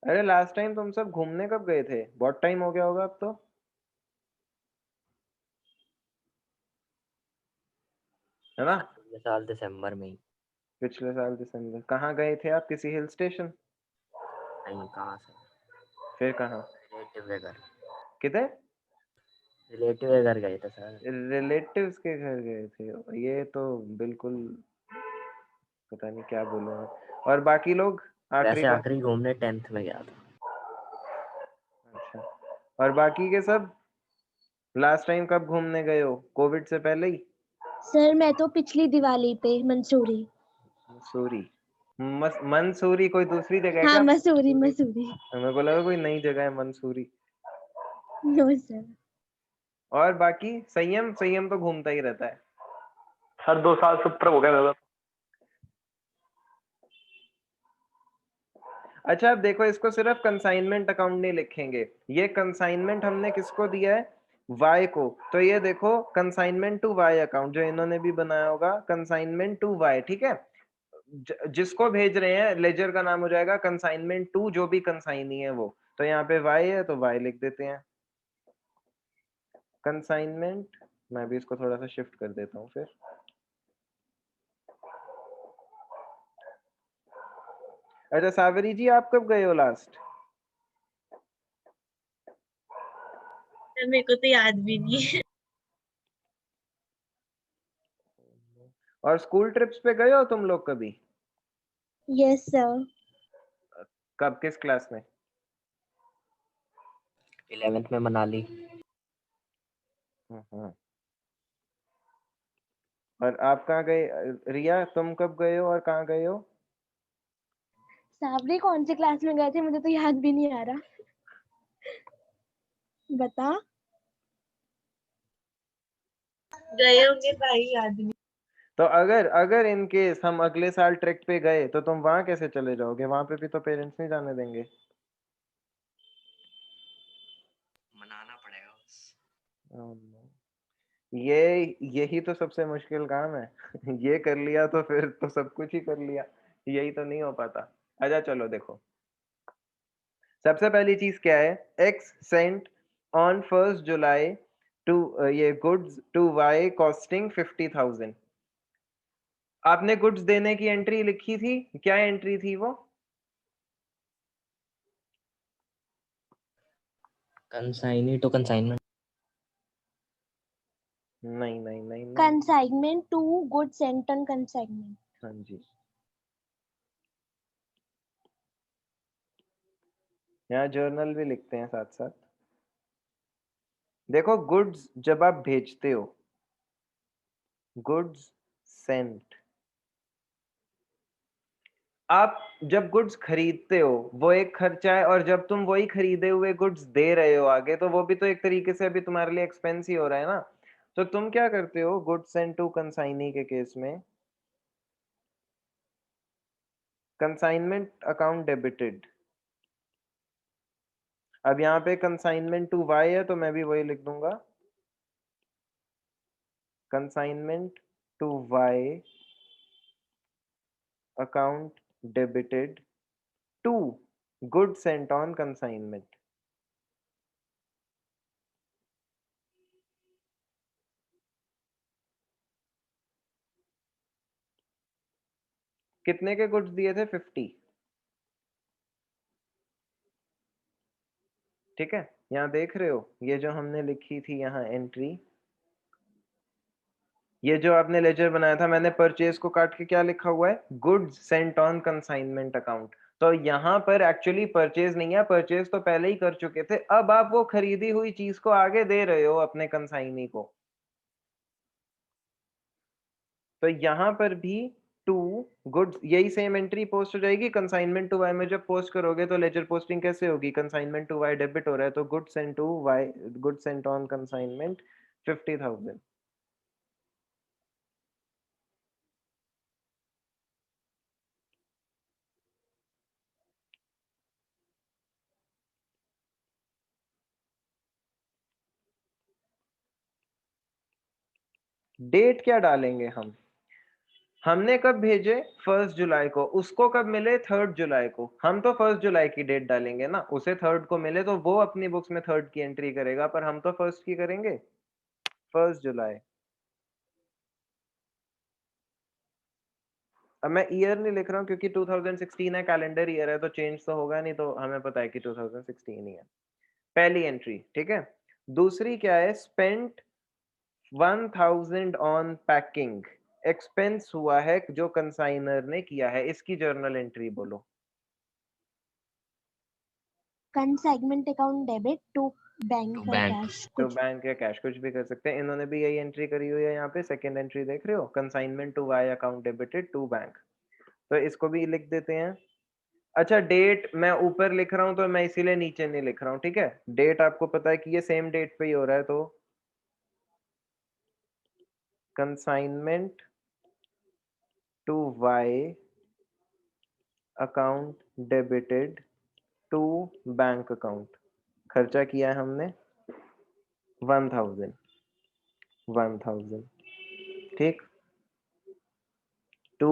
अरे लास्ट टाइम तुम सब घूमने कब गए थे? बहुत टाइम हो गया होगा अब तो, है ना? पिछले साल दिसंबर में ही। पिछले साल दिसंबर। कहाँ गए थे आप, किसी हिल स्टेशन? नहीं, कहाँ से? फिर कहाँ? रिलेटिव के घर। किधर? रिलेटिव के घर गए थे सर। रिलेटिव्स के घर गए थे? ये तो बिल्कुल पता नहीं क्या बोलूं मैं। और बाकी लोग आखिरी वैसे बार? आखिरी घूमने 10th में गया था। अच्छा, और बाकी के सब लास्ट टाइम कब घूमने गए हो, कोविड से पहले ही? सर मैं तो पिछली दिवाली पे मंसूरी। मसूरी? मंसूरी कोई दूसरी जगह है हाँ क्या? मसूरी मसूरी। मेरे को लगा कोई नई जगह है मंसूरी। No sir. और बाकी संयम तो घूमता ही रहता है। सर 2 साल से ऊपर हो गया मेरा। अच्छा अब देखो, इसको सिर्फ कंसाइनमेंट अकाउंट नहीं लिखेंगे। ये कंसाइनमेंट हमने किसको दिया है, वाई को। तो ये देखो कंसाइनमेंट टू वाई अकाउंट, जो इन्होंने भी बनाया होगा, कंसाइनमेंट टू वाई, ठीक है। जिसको भेज रहे हैं लेजर का नाम हो जाएगा कंसाइनमेंट टू जो भी कंसाइनी है वो। तो यहाँ पे वाई है तो वाई लिख देते हैं। कंसाइनमेंट, मैं भी इसको थोड़ा सा शिफ्ट कर देता हूँ फिर। अच्छा सावरी जी, आप कब गए हो लास्ट? मेरे को तो याद भी नहीं है। और स्कूल ट्रिप्स पे गए हो तुम लोग कभी? Yes sir. कब, किस क्लास में? 11th में मनाली। और आप कहाँ गए? रिया तुम कब गए हो और कहाँ गए हो? साबरी कौन सी क्लास में गए थे, मुझे तो याद भी नहीं आ रहा। बता। गए होंगे भाई, याद नहीं। तो अगर अगर इन केस हम अगले साल ट्रिप पे गए तो तुम वहां कैसे चले जाओगे? वहां पे भी तो पेरेंट्स नहीं जाने देंगे। मनाना पड़ेगा बस। Oh no। यही तो सबसे मुश्किल काम है ये कर लिया तो फिर तो सब कुछ ही कर लिया। यही तो नहीं हो पाता। अच्छा चलो देखो, सबसे पहली चीज क्या है, X sent on 1st July to ये गुड्स टू वाई कॉस्टिंग 50,000। आपने गुड्स देने की एंट्री लिखी थी, क्या एंट्री थी वो? Consignee to consignment. नहीं नहीं नहीं नहीं। Consignment to good sent on consignment. हाँ जी, यहाँ जर्नल भी लिखते हैं साथ साथ। देखो, गुड्स जब आप भेजते हो, गुड्स सेंट, आप जब गुड्स खरीदते हो वो एक खर्चा है, और जब तुम वही खरीदे हुए गुड्स दे रहे हो आगे, तो वो भी तो एक तरीके से अभी तुम्हारे लिए एक्सपेंस ही हो रहा है ना। तो तुम क्या करते हो गुड्स सेंट टू कंसाइनी के केस में? Consignment account debited. अब यहाँ पे कंसाइनमेंट टू वाई है तो मैं भी वही लिख दूंगा, consignment to Y account debited to good sent on consignment. कितने के गुड्स दिए थे? 50। ठीक है, यहाँ देख रहे हो ये जो हमने लिखी थी यहाँ एंट्री, ये जो आपने लेजर बनाया था, मैंने परचेज को काट के क्या लिखा हुआ है? Goods sent on consignment account. तो यहाँ पर एक्चुअली परचेज नहीं है, परचेज तो पहले ही कर चुके थे, अब आप वो खरीदी हुई चीज को आगे दे रहे हो अपने कंसाइनी को। तो यहाँ पर भी टू गुड्स, यही सेम एंट्री पोस्ट हो जाएगी। कंसाइनमेंट टू वाई में जब पोस्ट करोगे तो लेजर पोस्टिंग कैसे होगी? कंसाइनमेंट टू वाई डेबिट हो रहा है तो goods sent to Y, goods sent on consignment 50,000। Date क्या डालेंगे हम? हमने कब भेजे? 1 जुलाई को, उसको कब मिले? 3 जुलाई को। हम तो 1 जुलाई की डेट डालेंगे ना, उसे 3 को मिले तो वो अपनी बुक्स में 3 की एंट्री करेगा, पर हम तो 1 की करेंगे, 1 जुलाई। अब मैं ईयर नहीं लिख रहा हूँ क्योंकि 2016 है, कैलेंडर ईयर है, तो चेंज तो होगा नहीं, तो हमें पता है कि 2016 ही है। पहली एंट्री, ठीक है। दूसरी क्या है? स्पेंट 1000 ऑन पैकिंग, एक्सपेंस हुआ है जो कंसाइनर ने किया है, इसकी जर्नल एंट्री बोलो। Consignment account debit to bank to का बैंक। कैश तो कुछ। बैंक या कैश कुछ भी कर सकते हैं, इन्होंने भी यही एंट्री करी हुई है यहाँ पे। सेकंड एंट्री देख रहे हो, consignment to Y account debited to bank, तो इसको भी लिख देते हैं। अच्छा, डेट मैं ऊपर लिख रहा हूँ तो मैं इसीलिए नीचे नहीं लिख रहा हूँ, ठीक है। डेट आपको पता है कि ये सेम डेट पे ही हो रहा है, तो consignment to Y account debited to bank account. खर्चा किया है हमने 1000, 1000, ठीक, to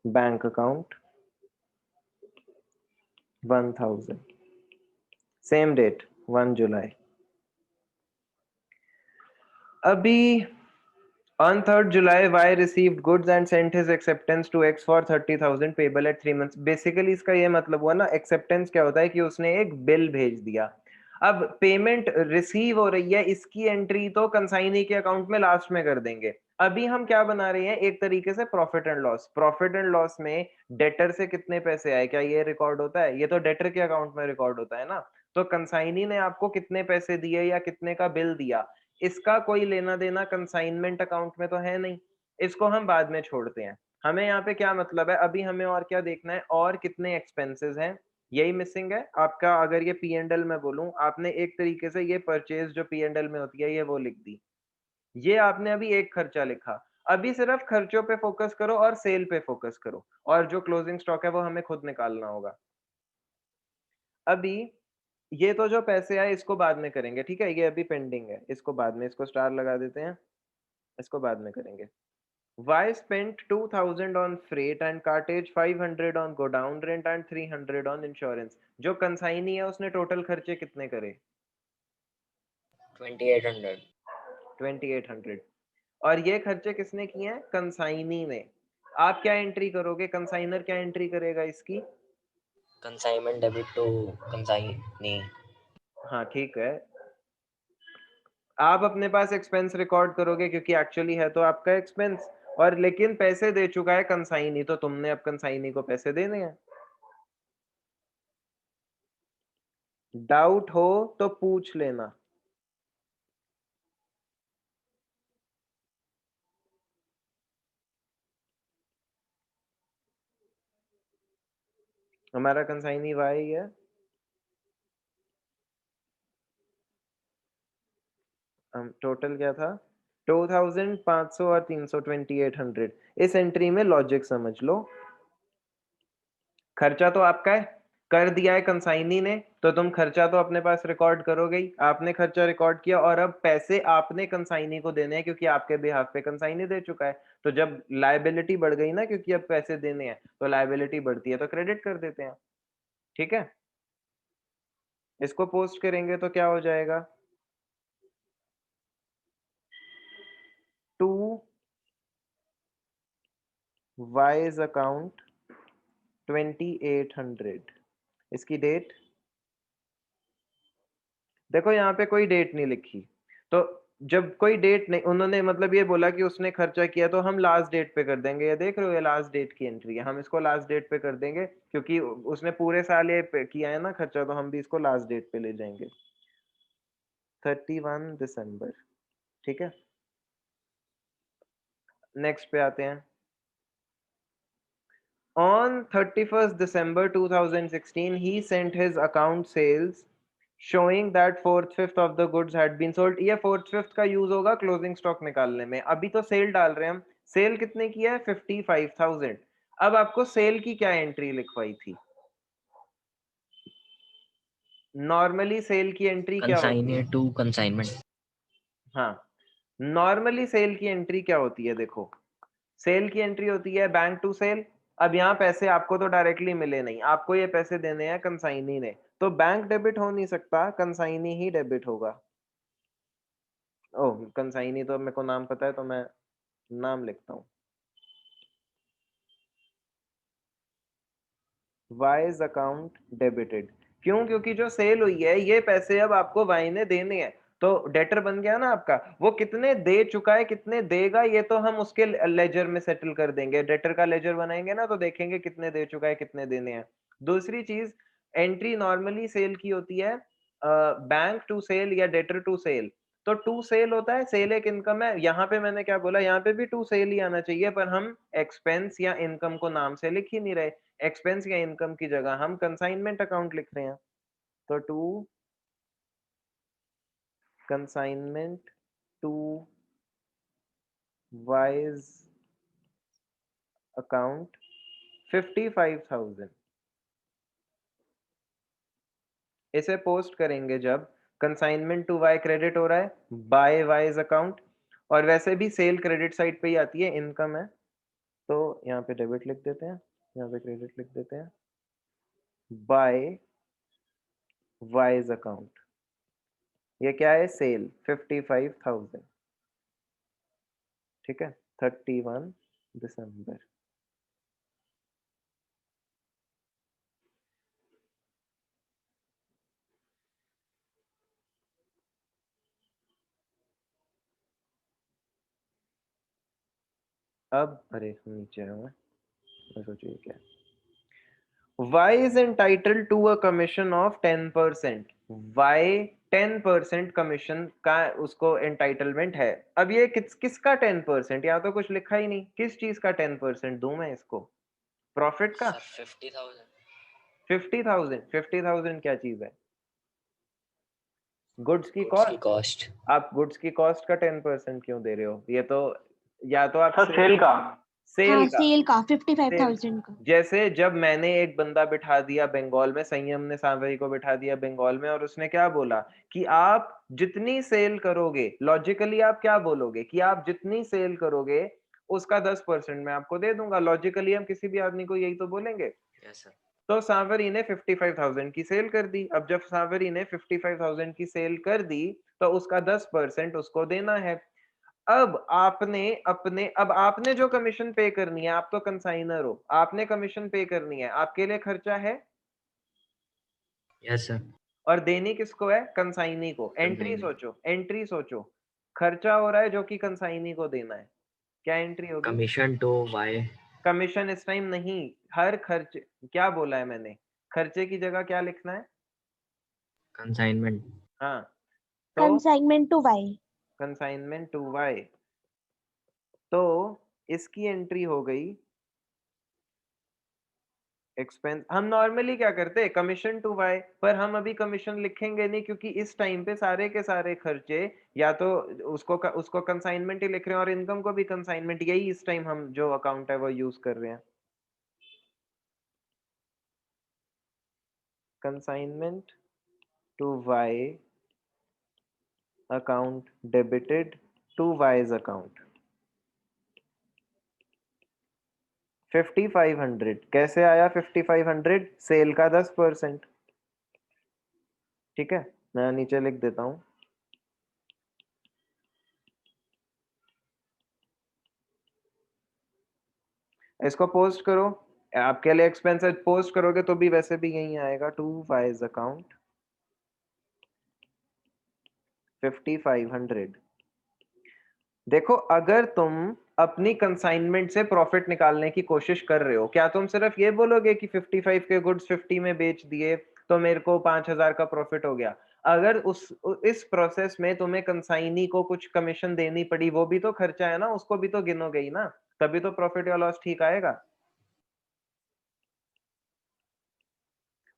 bank account 1000, same date 1 July. अभी on 3rd July, Y received goods and sent his acceptance to X for 30,000 payable at 3 months. Basically इसका ये मतलब हुआ ना, एक्सेप्टेंस क्या होता है कि उसने एक बिल भेज दिया। अब पेमेंट रिसीव हो रही है, इसकी एंट्री तो कंसाइनी के अकाउंट में लास्ट में कर देंगे। अभी हम क्या बना रहे हैं? एक तरीके से profit and loss. Profit and loss में डेटर से कितने पैसे आए, क्या ये रिकॉर्ड होता है? ये तो डेटर के अकाउंट में रिकॉर्ड होता है ना। तो कंसाइनी ने आपको कितने पैसे दिए या कितने का बिल दिया, इसका कोई लेना देना कंसाइनमेंट अकाउंट में तो है नहीं, इसको हम बाद में छोड़ते हैं। हमें यहाँ पे क्या मतलब है, अभी हमें और क्या देखना है, और कितने एक्सपेंसेस हैं, यही मिसिंग है आपका। अगर ये पी एंड एल में बोलूं, आपने एक तरीके से ये परचेज जो पी एंड एल में होती है ये वो लिख दी, ये आपने अभी एक खर्चा लिखा। अभी सिर्फ खर्चों पे फोकस करो और सेल पे फोकस करो, और जो क्लोजिंग स्टॉक है वो हमें खुद निकालना होगा। अभी ये तो जो पैसे आए इसको बाद में करेंगे, ठीक है, ये अभी पेंडिंग है, इसको बाद में, इसको स्टार लगा देते हैं, इसको बाद में करेंगे। Y spent 2000 on freight and cartage, 500 on godown rent and 300 on insurance। जो कंसाइनी है उसने टोटल खर्चे कितने करे? 2800। 2800। और ये खर्चे किसने किए हैं? कंसाइनी ने। आप क्या एंट्री करोगे? कंसाइनर क्या एंट्री करेगा इसकी? Consignment debit to consignee. हाँ ठीक है, आप अपने पास एक्सपेंस रिकॉर्ड करोगे क्योंकि एक्चुअली है तो आपका एक्सपेंस, और लेकिन पैसे दे चुका है कंसाइनी, तो तुमने अब कंसाइनी को पैसे देने हैं। डाउट हो तो पूछ लेना। हमारा कंसाइनी वाई है। टोटल क्या था? 2500 और 300, 2800। इस एंट्री में लॉजिक समझ लो। खर्चा तो आपका है, कर दिया है कंसाइनी ने, तो तुम खर्चा तो अपने पास रिकॉर्ड करोगे ही। आपने खर्चा रिकॉर्ड किया और अब पैसे आपने कंसाइनी को देने हैं क्योंकि आपके बिहाफ पे कंसाइनी दे चुका है। तो जब लायबिलिटी बढ़ गई ना, क्योंकि अब पैसे देने हैं तो लायबिलिटी बढ़ती है, तो क्रेडिट कर देते हैं। ठीक है, इसको पोस्ट करेंगे तो क्या हो जाएगा? To Y's account 2800। इसकी डेट देखो, यहाँ पे कोई डेट नहीं लिखी, तो जब कोई डेट नहीं, उन्होंने मतलब ये बोला कि उसने खर्चा किया, तो हम लास्ट डेट पे कर देंगे। ये देख रहे हो, ये लास्ट डेट की एंट्री है, हम इसको लास्ट डेट पे कर देंगे क्योंकि उसने पूरे साल ये किया है ना खर्चा, तो हम भी इसको लास्ट डेट पे ले जाएंगे, 31 दिसंबर। ठीक है, नेक्स्ट पे आते हैं। On 31st December 2016, he sent his account sales showing that 4/5 of the goods had been sold। ये 4/5 का यूज होगा क्लोजिंग स्टॉक निकालने में। अभी तो सेल डाल रहे हैं हम। सेल कितने की है? 55,000। अब आपको सेल की क्या एंट्री लिखवाई थी? नॉर्मली सेल की एंट्री क्या होती है? Consignee to consignment. हाँ, नॉर्मली सेल की एंट्री क्या होती है? देखो, सेल की एंट्री होती है बैंक टू सेल। अब यहाँ पैसे आपको तो डायरेक्टली मिले नहीं, आपको ये पैसे देने हैं कंसाइनी ने, तो बैंक डेबिट हो नहीं सकता, कंसाइनी ही डेबिट होगा। ओह, कंसाइनी तो मेरे को नाम पता है, तो मैं नाम लिखता हूँ, वाइज अकाउंट डेबिटेड। क्यों? क्योंकि जो सेल हुई है, ये पैसे अब आपको वाई ने देने हैं, तो डेटर बन गया ना आपका। वो कितने दे चुका है, कितने देगा, ये तो हम उसके लेजर में सेटल कर देंगे। डेटर का लेजर बनाएंगे ना, तो देखेंगे कितने दे चुका है, कितने देने हैं। दूसरी चीज, एंट्री नॉर्मली सेल की होती है बैंक टू सेल या डेटर टू सेल। तो टू सेल होता है, सेल एक इनकम है। यहाँ पे मैंने क्या बोला, यहाँ पे भी टू सेल ही आना चाहिए, पर हम एक्सपेंस या इनकम को नाम से लिख ही नहीं रहे। एक्सपेंस या इनकम की जगह हम कंसाइनमेंट अकाउंट लिख रहे हैं, तो to consignment to Y's account 55,000। इसे पोस्ट करेंगे जब कंसाइनमेंट टू वाई क्रेडिट हो रहा है बाय वाइज अकाउंट, और वैसे भी सेल क्रेडिट साइड पे ही आती है, इनकम है, तो यहाँ पे डेबिट लिख देते हैं, यहाँ पे क्रेडिट लिख देते हैं, बाय वाइज अकाउंट। ये क्या है? सेल 55,000। ठीक है, 31 दिसंबर। अब अरे नीचे आया मैं सोचू ये क्या है। Y is entitled to a commission of 10%। Y 10% commission का उसको एंटाइटलमेंट है। अब ये किसका 10%? यहाँ तो कुछ लिखा ही नहीं, किस चीज का 10% दूं मैं इसको? प्रॉफिट का? सर 50,000। 50,000? 50,000 क्या चीज है? गुड्स की गुड्स की कॉस्ट। कॉस्ट। आप गुड्स की कॉस्ट का 10% क्यों दे रहे हो? ये तो या तो आप सर सेल का। सेल हाँ का, सेल का सेल 55,000 का। जैसे जब मैंने एक बंदा बिठा दिया बंगाल में, संयम ने सांवरी को बिठा दिया बंगाल में, और उसने क्या बोला कि आप जितनी सेल करोगे, लॉजिकली आप क्या बोलोगे कि आप जितनी सेल करोगे उसका 10% मैं आपको दे दूंगा। लॉजिकली हम किसी भी आदमी को यही तो बोलेंगे। Yes sir. तो सांवरी ने 55,000 की सेल कर दी। अब जब सांवरी ने 55,000 की सेल कर दी, तो उसका 10% उसको देना है। अब आपने जो कमीशन पे करनी है, आप तो कंसाइनर हो, आपने कमीशन पे करनी है, आपके लिए खर्चा है यस सर। और देनी किसको है? कंसाइनी को। एंट्री सोचो, खर्चा हो रहा है जो कि कंसाइनी को देना है, क्या एंट्री होगी? Commission to Y. कमीशन इस टाइम नहीं, हर खर्च, क्या बोला है मैंने? खर्चे की जगह क्या लिखना है? कंसाइनमेंट। हाँ, तो consignment to Y. Consignment to Y, तो इसकी एंट्री हो गई एक्सपेंस। हम नॉर्मली क्या करते हैं? कमीशन टू वाई, पर हम अभी कमीशन लिखेंगे नहीं क्योंकि इस टाइम पे सारे के सारे खर्चे या तो उसको कंसाइनमेंट ही लिख रहे हैं और इनकम को भी कंसाइनमेंट, यही इस टाइम हम जो अकाउंट है वो यूज कर रहे हैं। Consignment to Y account debited to Y's account 5500। कैसे आया 5500? सेल का 10%। ठीक है, मैं नीचे लिख देता हूं। इसको पोस्ट करो, आपके लिए एक्सपेंसेस पोस्ट करोगे तो भी वैसे भी यही आएगा, टू वाइज अकाउंट 5500। देखो, अगर तुम अपनी कंसाइनमेंट से प्रॉफिट निकालने की कोशिश कर रहे हो, क्या तुम सिर्फ ये बोलोगे कि 55 के गुड्स 50 में बेच दिए तो मेरे को 5000 का प्रॉफिट हो गया? अगर इस प्रोसेस में तुम्हें कंसाइनी को कुछ कमीशन देनी पड़ी, वो भी तो खर्चा है ना, उसको भी तो गिनोगे ही ना, तभी तो प्रॉफिट या लॉस ठीक आएगा।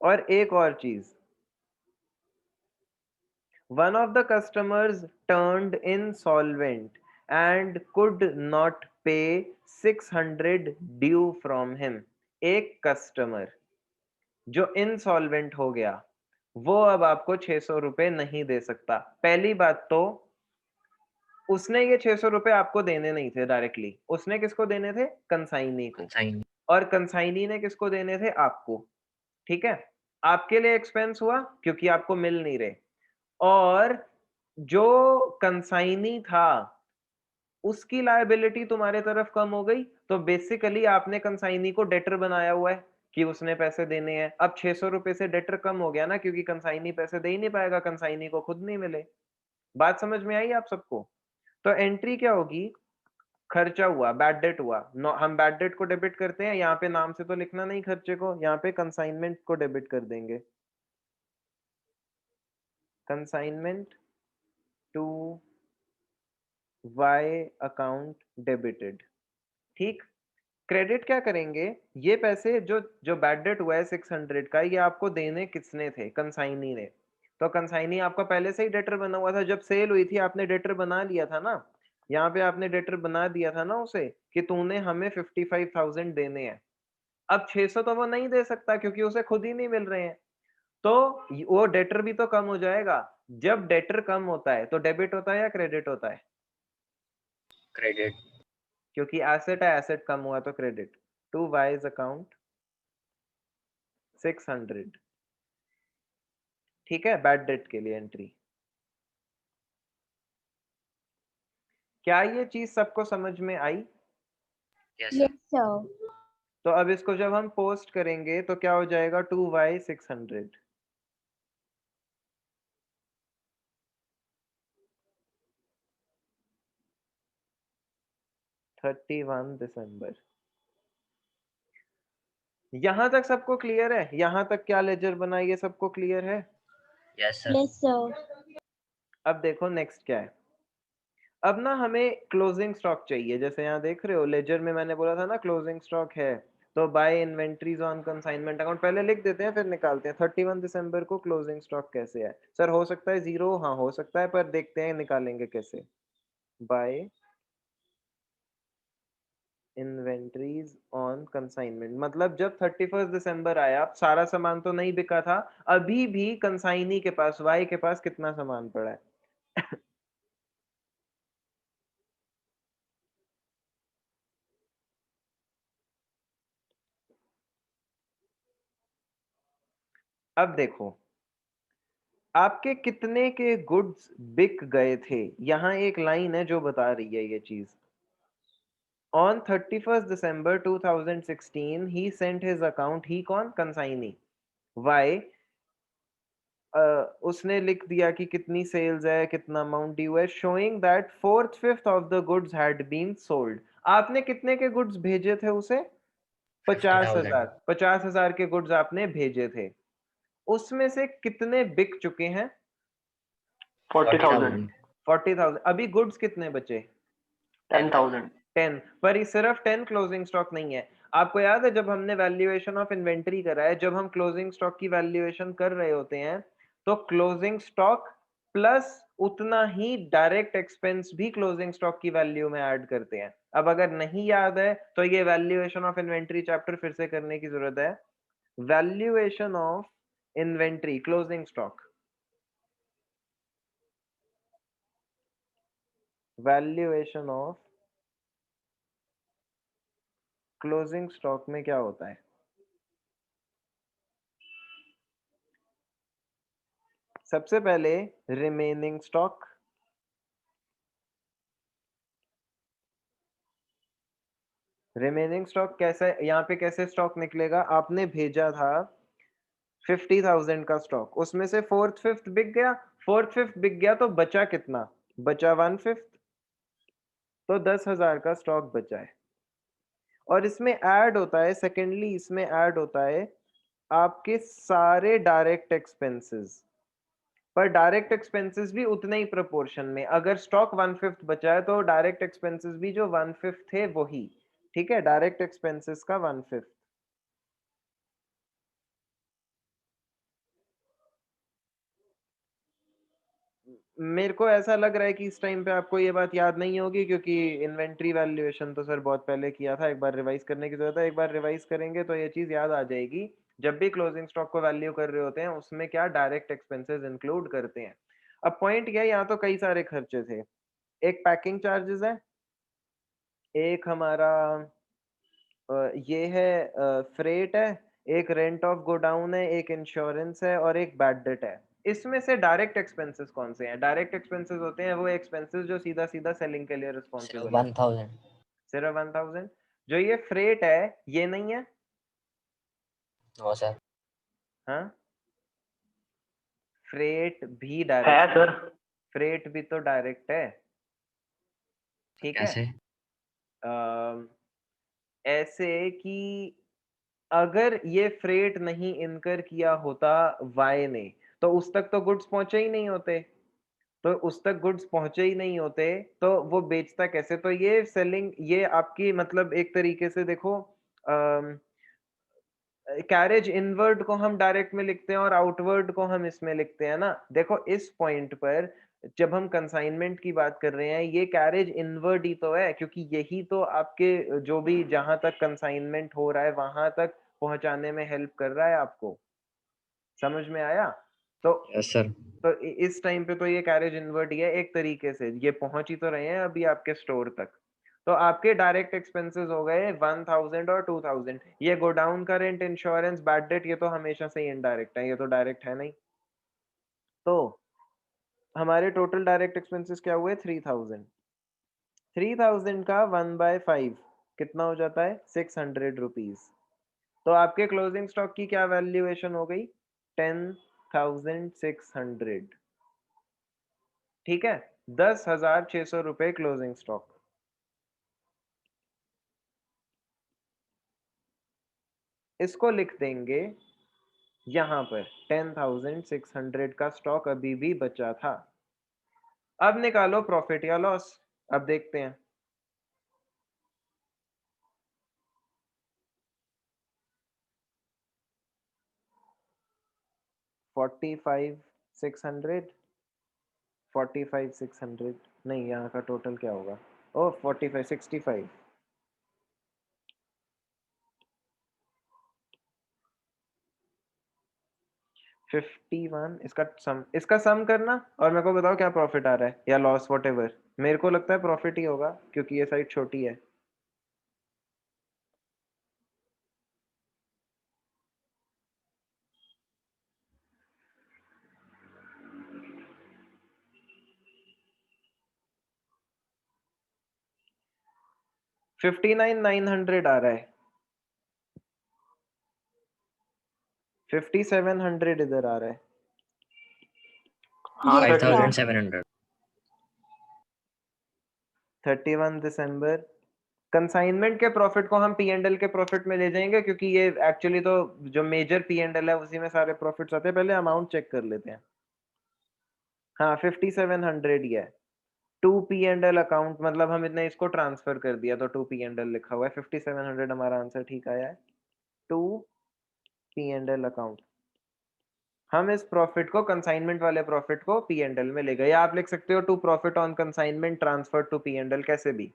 और एक और चीज, one of the customers turned insolvent and could not pay 600 due from him। एक कस्टमर जो इंसॉल्वेंट हो गया, वो अब आपको 600 रुपए नहीं दे सकता। पहली बात तो उसने ये 600 रुपए आपको देने नहीं थे डायरेक्टली, उसने किसको देने थे? कंसाइनी को। कंसाइन। और कंसाइनी ने किसको देने थे? आपको। ठीक है, आपके लिए एक्सपेंस हुआ क्योंकि आपको मिल नहीं रहे, और जो कंसाइनी था उसकी लायबिलिटी तुम्हारे तरफ कम हो गई, तो बेसिकली आपने कंसाइनी को डेटर बनाया हुआ है कि उसने पैसे देने हैं। अब 600 रुपए से डेटर कम हो गया ना, क्योंकि कंसाइनी पैसे दे ही नहीं पाएगा, कंसाइनी को खुद नहीं मिले। बात समझ में आई आप सबको? तो एंट्री क्या होगी? खर्चा हुआ, बैड डेट हुआ। हम बैड डेट को डेबिट करते हैं, यहाँ पे नाम से तो लिखना नहीं खर्चे को, यहाँ पे कंसाइनमेंट को डेबिट कर देंगे। Consignment to Y account debited. ठीक, क्रेडिट क्या करेंगे? ये पैसे जो जो बैड डेट हुआ है 600 का, ये आपको देने किसने थे? कंसाइनी ने। तो कंसाइनी आपका पहले से ही डेटर बना हुआ था, जब सेल हुई थी आपने डेटर बना लिया था ना, यहाँ पे आपने डेटर बना दिया था ना उसे, कि तूने हमें 55,000 देने हैं। अब 600 तो वो नहीं दे सकता क्योंकि उसे खुद ही नहीं मिल रहे हैं, तो वो डेटर भी तो कम हो जाएगा। जब डेटर कम होता है तो डेबिट होता है या क्रेडिट होता है? क्रेडिट। क्योंकि एसेट है, एसेट कम हुआ तो क्रेडिट। To Y's account 600। ठीक है, बैड डेट के लिए एंट्री। क्या ये चीज सबको समझ में आई? Yes yes sir. सर। तो अब इसको जब हम पोस्ट करेंगे तो क्या हो जाएगा? 2y600। 31 दिसंबर। यहां तक सबको क्लियर है? यहां तक क्या लेजर बना, ये सबको क्लियर है? Yes sir. Yes sir. अब देखो नेक्स्ट क्या है। अब ना हमें क्लोजिंग स्टॉक चाहिए, जैसे यहाँ देख रहे हो लेजर में मैंने बोला था ना क्लोजिंग स्टॉक है, तो by inventories on consignment account पहले लिख देते हैं फिर निकालते हैं। 31 दिसंबर को क्लोजिंग स्टॉक कैसे है? सर हो सकता है जीरो, हाँ हो सकता है, पर देखते हैं निकालेंगे कैसे। बाय इन्वेंट्रीज ऑन कंसाइनमेंट, मतलब जब 31 दिसंबर आया, सारा सामान तो नहीं बिका था, अभी भी कंसाइनी के पास, वाई के पास कितना सामान पड़ा है? अब देखो, आपके कितने के गुड्स बिक गए थे? यहाँ एक लाइन है जो बता रही है ये चीज। On 31st December 2016, he sent his account, he कौन? कंसाइनी। Why? उसने लिख दिया कि कितनी सेल्स है, कितना अमाउंट ड्यू है, showing that 4/5 of the goods had been sold. आपने कितने के गुड्स भेजे थे उसे? 50,000 50,000। 50,000 के गुड्स आपने भेजे थे, उसमें से कितने बिक चुके हैं? 40,000 40,000। अभी गुड्स कितने बचे? 10,000 10। पर ये सिर्फ 10 क्लोजिंग स्टॉक नहीं है। आपको याद है जब हमने वैल्यूएशन ऑफ इन्वेंटरी करा है, जब हम क्लोजिंग स्टॉक की वैल्यूएशन कर रहे होते हैं तो क्लोजिंग स्टॉक प्लस उतना ही डायरेक्ट एक्सपेंस भी क्लोजिंग स्टॉक की वैल्यू में ऐड करते हैं। अब अगर नहीं याद है तो ये वैल्यूएशन ऑफ इन्वेंटरी चैप्टर फिर से करने की जरूरत है। Valuation of inventory closing stock, valuation of closing stock में क्या होता है? सबसे पहले रिमेनिंग स्टॉक, रिमेनिंग स्टॉक कैसे, यहाँ पे कैसे स्टॉक निकलेगा? आपने भेजा था 50,000 का स्टॉक, उसमें से 4/5 बिक गया। 4/5 बिक गया तो बचा कितना? बचा 1/5, तो 10,000 का स्टॉक बचा है। और इसमें ऐड होता है, सेकेंडली इसमें ऐड होता है आपके सारे डायरेक्ट एक्सपेंसेस। पर डायरेक्ट एक्सपेंसेस भी उतने ही प्रोपोर्शन में। अगर स्टॉक 1/5 बचा है तो डायरेक्ट एक्सपेंसेस भी जो 1/5 थे वही। ठीक है, डायरेक्ट एक्सपेंसेस का 1/5। मेरे को ऐसा लग रहा है कि इस टाइम पे आपको ये बात याद नहीं होगी, क्योंकि इन्वेंट्री वैल्यूएशन तो सर बहुत पहले किया था। एक बार रिवाइज करने की जरूरत है। एक बार रिवाइज करेंगे तो ये चीज याद आ जाएगी। जब भी क्लोजिंग स्टॉक को वैल्यू कर रहे होते हैं उसमें क्या डायरेक्ट एक्सपेंसेस इंक्लूड करते हैं। अब पॉइंट क्या है, यहाँ तो कई सारे खर्चे थे। एक पैकिंग चार्जेस है, एक हमारा ये है फ्रेट है, एक रेंट ऑफ गोडाउन है, एक इंश्योरेंस है और एक बैड डेट है। इसमें से डायरेक्ट एक्सपेंसेस कौन से हैं? डायरेक्ट एक्सपेंसेस होते हैं वो एक्सपेंसेस जो सीधा सीधा सेलिंग के लिए सिर्फ रिस्पॉन्सिबल है। 1,000। सिर्फ 1000। जो ये फ्रेट है ये नहीं है? No sir. हाँ, फ्रेट भी है डायरेक्ट है। सर। फ्रेट भी तो डायरेक्ट है। ठीक है। कैसे? अम, ऐसे कि अगर ये फ्रेट नहीं इनकर किया होता वाई ने, तो उस तक तो गुड्स पहुंचे ही नहीं होते। तो उस तक गुड्स पहुंचे ही नहीं होते तो वो बेचता कैसे? तो ये सेलिंग, ये आपकी मतलब एक तरीके से देखो, कैरेज इनवर्ड को हम डायरेक्ट में लिखते हैं और आउटवर्ड को हम इसमें लिखते हैं ना। देखो इस पॉइंट पर जब हम कंसाइनमेंट की बात कर रहे हैं ये कैरेज इनवर्ड ही तो है, क्योंकि यही तो आपके जो भी जहां तक कंसाइनमेंट हो रहा है वहां तक पहुंचाने में हेल्प कर रहा है आपको। समझ में आया? तो यस सर। इस टाइम पे तो ये कैरेज इनवर्ट ही है एक तरीके से, ये पहुंच ही तो रहे हैं अभी आपके स्टोर तक। तो आपके डायरेक्ट एक्सपेंसेस हो गए 1000 और 2000। ये गोडाउन का रेंट, इंश्योरेंस, बैड डेट ये तो हमेशा से ही इनडायरेक्ट है, ये तो डायरेक्ट है नहीं। तो हमारे टोटल डायरेक्ट एक्सपेंसेस क्या हुए? 3000। 3000 का 1/5 कितना हो जाता है? 600 रुपीज। तो आपके क्लोजिंग स्टॉक की क्या वैल्यूएशन हो गई? 10,600। ठीक है, 10,600 रुपए क्लोजिंग स्टॉक। इसको लिख देंगे यहां पर 10,600 का स्टॉक अभी भी बचा था। अब निकालो प्रॉफिट या लॉस। अब देखते हैं। फोर्टी फाइव 600, 45,600 नहीं, यहाँ का टोटल क्या होगा? ओ 45 65। 51 इसका सम करना और मेरे को बताओ क्या प्रॉफिट आ रहा है या लॉस, वॉट एवर। मेरे को लगता है प्रॉफिट ही होगा क्योंकि ये साइड छोटी है। 59,900 आ रहा है, 5700 इधर आ रहा है। हाँ Yes, सर ठीक है। 5700। 31 दिसंबर कंसाइनमेंट के प्रॉफिट को हम पी एंड एल के प्रॉफिट में ले जाएंगे, क्योंकि ये एक्चुअली तो जो मेजर पी एंड एल है उसी में सारे प्रॉफिट्स आते हैं। पहले अमाउंट चेक कर लेते हैं। हाँ 5700 ही है। To P and L account, मतलब हम इतने इसको ट्रांसफर कर दिया तो टू पी एंड एल लिखा हुआ है। 5700 हमारा आंसर ठीक आया है। To P and L account. हम इस प्रॉफिट को, कंसाइनमेंट वाले प्रॉफिट को पी एंड एल में ले गए, या आप लिख सकते हो to profit on consignment transfer to P and L, कैसे भी।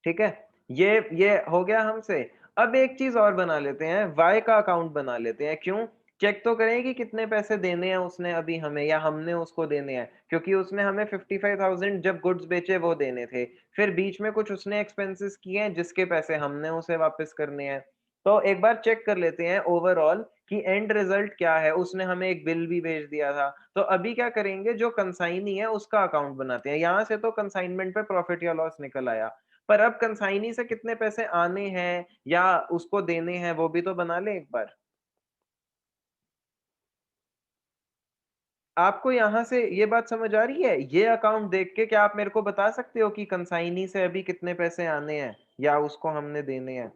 ठीक है, ये हो गया हमसे। अब एक चीज और बना लेते हैं, वाई का अकाउंट बना लेते हैं। क्यों? चेक तो करें कि कितने पैसे देने हैं उसने अभी हमें, या हमने उसको देने हैं। क्योंकि उसने हमें 55,000 जब गुड्स बेचे वो देने थे, फिर बीच में कुछ उसने एक्सपेंसेस किए हैं जिसके पैसे हमने उसे वापस करने हैं। तो एक बार चेक कर लेते हैं ओवरऑल कि एंड रिजल्ट क्या है। उसने हमें एक बिल भी भेज दिया था, तो अभी क्या करेंगे, जो कंसाइनी है उसका अकाउंट बनाते हैं। यहां से तो कंसाइनमेंट पे प्रॉफिट या लॉस निकल आया, पर अब कंसाइनी से कितने पैसे आने हैं या उसको देने हैं वो भी तो बना ले एक बार। आपको यहां से ये बात समझ आ रही है? ये अकाउंट देख के क्या आप मेरे को बता सकते हो कि कंसाइनी से अभी कितने पैसे आने हैं या उसको हमने देने हैं?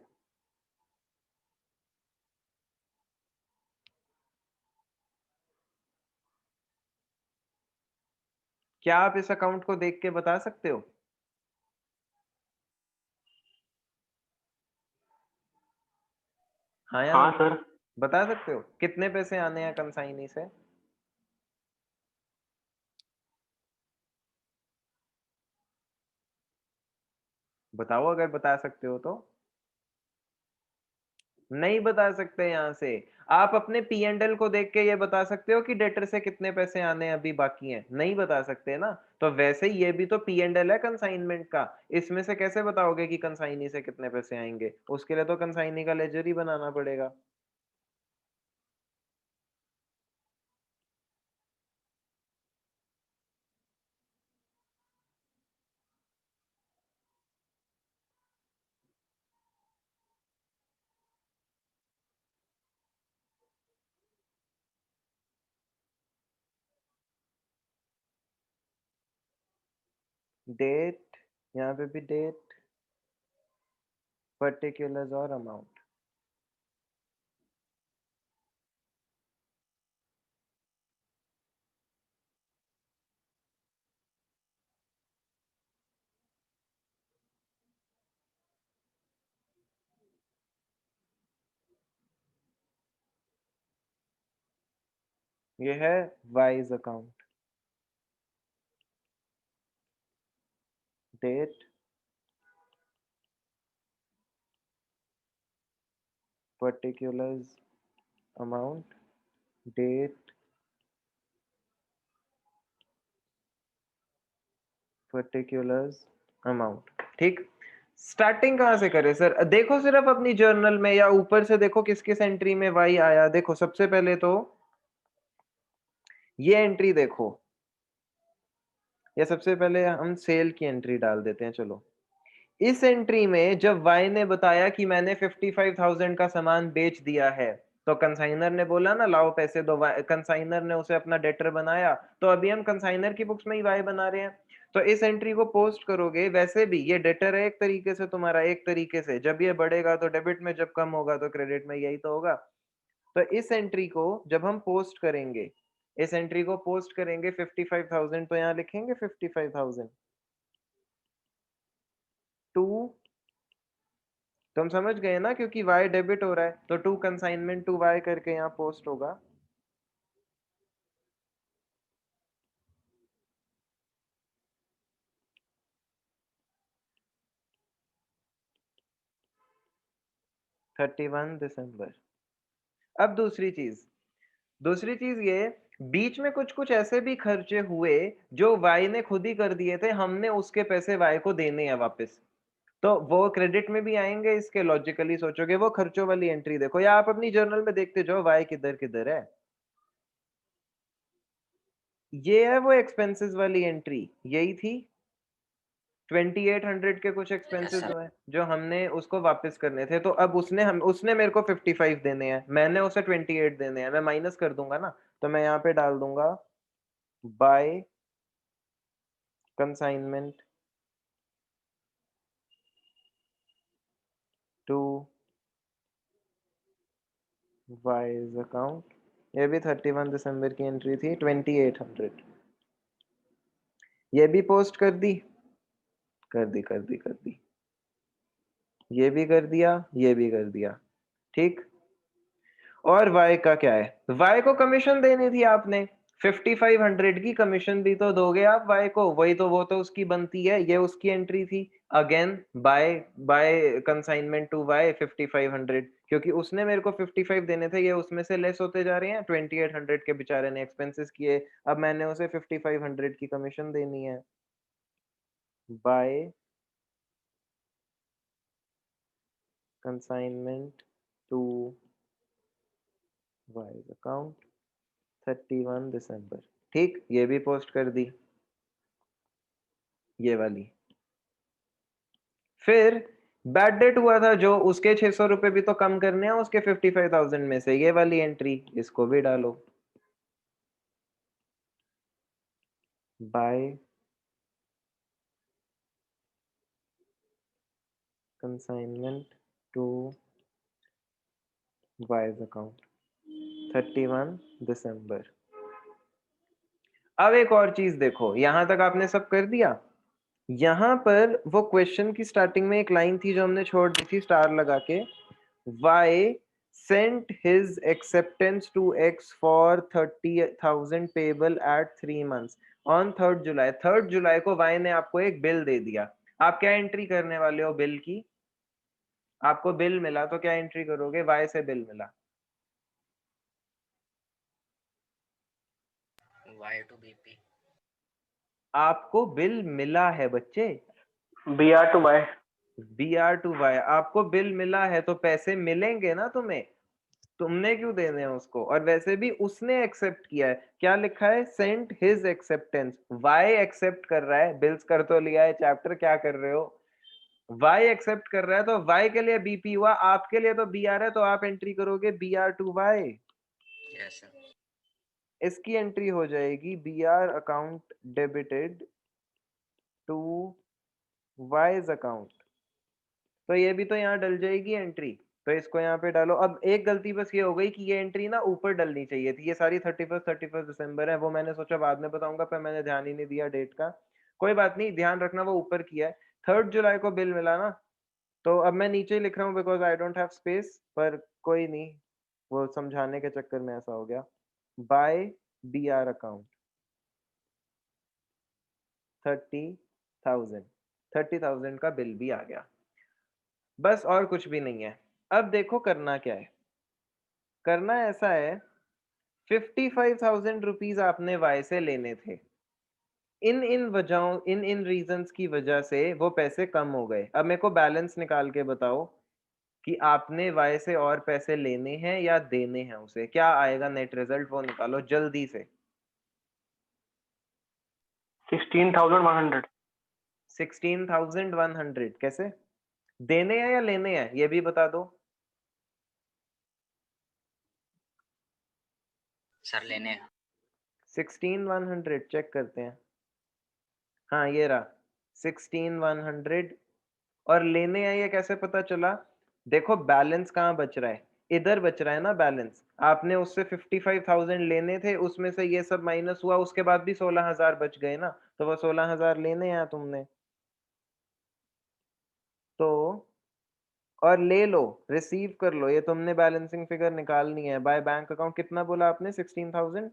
क्या आप इस अकाउंट को देख के बता सकते हो? हाँ या हाँ ना? सर। बता सकते हो कितने पैसे आने हैं कंसाइनी से? बताओ अगर बता सकते हो तो। नहीं बता सकते। यहां से आप अपने पी एंड एल को देख के ये बता सकते हो कि डेटर से कितने पैसे आने अभी बाकी हैं? नहीं बता सकते ना। तो वैसे ही ये भी तो पी एंड एल है कंसाइनमेंट का, इसमें से कैसे बताओगे कि कंसाइनी से कितने पैसे आएंगे? उसके लिए तो कंसाइनी का लेजर ही बनाना पड़ेगा। डेट, यहाँ पे भी डेट, पर्टिकुलर्स और अमाउंट। ये है Y's account. Date, particulars, amount, date, particulars, amount. ठीक। स्टार्टिंग कहां से करें सर? देखो सिर्फ अपनी जर्नल में या ऊपर से देखो किस किस एंट्री में वाई आया। देखो सबसे पहले तो ये एंट्री देखो, या सबसे पहले हम सेल की एंट्री डाल देते हैं। चलो, इस एंट्री में जब वाई ने बताया कि मैंने 55,000 का सामान बेच दिया है, तो कंसाइनर ने बोला ना लाओ पैसे दो, कंसाइनर ने उसे अपना डेटर बनाया, तो अभी हम कंसाइनर की बुक्स में ही वाई बना रहे हैं। तो इस एंट्री को पोस्ट करोगे। वैसे भी ये डेटर है एक तरीके से तुम्हारा, एक तरीके से जब ये बढ़ेगा तो डेबिट में, जब कम होगा तो क्रेडिट में, यही तो होगा। तो इस एंट्री को जब हम पोस्ट करेंगे, इस एंट्री को पोस्ट करेंगे 55,000, तो यहाँ लिखेंगे 55,000 टू, तुम समझ गए ना, क्योंकि y डेबिट हो रहा है तो टू कंसाइनमेंट टू y करके यहाँ पोस्ट होगा। थर्टी वन दिसंबर। अब दूसरी चीज ये, बीच में कुछ कुछ ऐसे भी खर्चे हुए जो y ने खुद ही कर दिए थे, हमने उसके पैसे y को देने हैं वापस, तो वो क्रेडिट में भी आएंगे। इसके लॉजिकली सोचोगे वो खर्चों वाली एंट्री देखो, या आप अपनी जर्नल में देखते जाओ y किधर किधर है। ये है वो एक्सपेंसेस वाली एंट्री, यही थी। 2800 के कुछ एक्सपेंसेस sir. हुए जो हमने उसको वापस करने थे, तो अब उसने मेरे को 55 देने हैं, मैंने उसे 28 देने हैं, मैं माइनस कर दूंगा ना, तो मैं यहाँ पे डाल दूंगा by consignment to Y's account. ये भी 31 दिसंबर की एंट्री थी, 2800। ये भी पोस्ट कर दी, कर दी, ये भी कर दिया, ये भी कर दिया, ठीक। और वाई का क्या है, वाई को कमीशन देनी थी आपने, 5500 की कमीशन भी तो दोगे आप वाई को, वही तो, वो तो उसकी बनती है, ये उसकी एंट्री थी। Again by by consignment to Y 5500, क्योंकि उसने मेरे को 55 देने थे, ये उसमें से लेस होते जा रहे हैं, 2800 के बेचारे ने एक्सपेंसेस किए, अब मैंने उसे 5500 की कमीशन देनी है। By consignment to Y's account 31 December, ठीक, ये भी पोस्ट कर दी, ये वाली। फिर बैड डेट हुआ था जो, उसके 600 रुपए भी तो कम करने हैं उसके 55,000 में से, ये वाली एंट्री, इसको भी डालो। By consignment to Y's account 31 December. अब एक और चीज देखो, यहां तक आपने सब कर दिया, यहां पर वो क्वेश्चन की स्टार्टिंग में एक लाइन थी जो हमने छोड़ दी थी स्टार लगा के, Y sent his acceptance to X for 30,000 payable at 3 months on 3rd July। 3rd जुलाई को Y ने आपको एक बिल दे दिया, आप क्या एंट्री करने वाले हो बिल की? आपको बिल मिला तो क्या एंट्री करोगे? Y से बिल मिला, Y to BP. आपको बिल मिला है बच्चे, BR to buy। BR to Y, आपको बिल मिला है तो पैसे मिलेंगे ना तुम्हें, तुमने क्यों देने हैं उसको? और वैसे भी उसने एक्सेप्ट किया है, क्या लिखा है? Sent his acceptance, Y accept कर रहा है, बिल्स कर तो लिया है चैप्टर, क्या कर रहे हो? वाई एक्सेप्ट कर रहा है, तो वाई के लिए बीपी हुआ, आपके लिए तो बी आर है, तो आप एंट्री करोगे B R to Y. Yes, sir. इसकी एंट्री हो जाएगी B R account debited to Y's account, तो ये भी तो यहाँ डल जाएगी एंट्री, तो इसको यहाँ पे डालो। अब एक गलती बस ये हो गई कि ये एंट्री ना ऊपर डलनी चाहिए थी, ये सारी 31 दिसंबर है, वो मैंने सोचा बाद में बताऊंगा, पर मैंने ध्यान ही नहीं दिया डेट का, कोई बात नहीं, ध्यान रखना वो ऊपर किया है। 3rd जुलाई को बिल मिला ना, तो अब मैं नीचे लिख रहा हूँ because I don't have space, पर कोई नहीं, वो समझाने के चक्कर में ऐसा हो गया। बाय बी आर अकाउंट 30,000, 30,000 का बिल भी आ गया, बस और कुछ भी नहीं है। अब देखो करना क्या है, करना ऐसा है, 55,000 रुपीज आपने वाई से लेने थे, इन वजहों, इन रीजंस की वजह से वो पैसे कम हो गए। अब मेरे को बैलेंस निकाल के बताओ कि आपने वाई से और पैसे लेने हैं या देने हैं उसे, क्या आएगा नेट रिजल्ट, वो निकालो जल्दी से। 16,100। 16,100 कैसे? देने हैं या लेने हैं, ये भी बता दो। सर लेने हैं। 16,100 चेक करते हैं, हाँ ये रहा 16,100, और लेने हैं ये कैसे पता चला? देखो बैलेंस कहाँ बच रहा है, इधर बच रहा है ना बैलेंस, आपने उससे 55,000 लेने थे, उसमें से ये सब माइनस हुआ, उसके बाद भी 16,000 बच गए ना, तो वो 16,000 लेने हैं तुमने, तो और ले लो, रिसीव कर लो, ये तुमने बैलेंसिंग फिगर निकालनी है बाय बैंक अकाउंट। कितना बोला आपने? 16,100।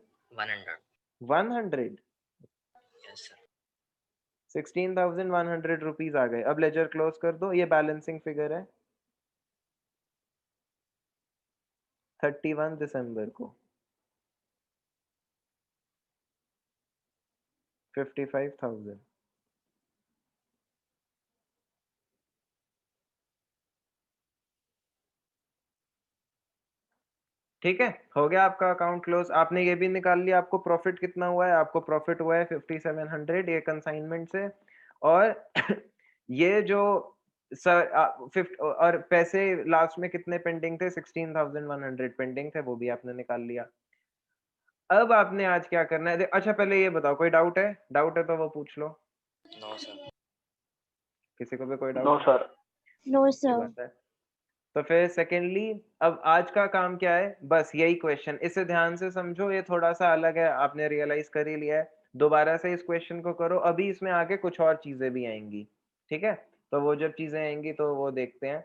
100। Yes, sir. 16,100 रुपीज आ गए। अब लेजर क्लोज कर दो, ये बैलेंसिंग फिगर है 31 दिसंबर को, 55,000। ठीक है, हो गया आपका अकाउंट क्लोज, आपने ये भी निकाल लिया आपको प्रॉफिट कितना हुआ है, आपको प्रॉफिट हुआ है 5700 ये कंसाइनमेंट से, और ये जो और पैसे लास्ट में कितने पेंडिंग थे? 16,100 पेंडिंग थे, वो भी आपने निकाल लिया। अब आपने आज क्या करना है? अच्छा पहले ये बताओ, कोई डाउट है? डाउट है तो वो पूछ लो। No sir. किसी को भी कोई डाउट नो है? सर। नो अच्छी सर। बात है। तो फिर सेकेंडली अब आज का काम क्या है? बस यही क्वेश्चन, इसे ध्यान से समझो, ये थोड़ा-सा अलग है, आपने रियलाइज़ कर ही लिया है। दोबारा से इस क्वेश्चन को करो, अभी इसमें आगे कुछ और चीज़ें भी आएँगी, ठीक है? तो वो जब चीज़ें आएँगी तो वो देखते हैं।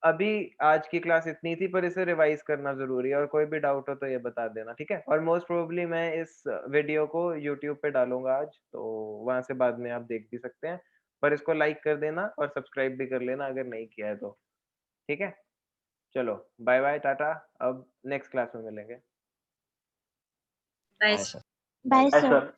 अभी आज की क्लास इतनी थी, पर इसे रिवाइज़ करना ज़रूरी है और कोई भी डाउट हो तो ये बता देना, ठीक है? और मोस्ट प्रोबेबली मैं इस वीडियो को यूट्यूब पे डालूँगा आज, तो वहाँ से बाद में आप देख भी सकते हैं। पर इसको लाइक कर देना और सब्सक्राइब भी कर लेना अगर नहीं किया है तो, ठीक है? चलो बाय बाय, टाटा। अब नेक्स्ट क्लास में मिलेंगे। Bye bye sir. Bye bye. Sir. Sir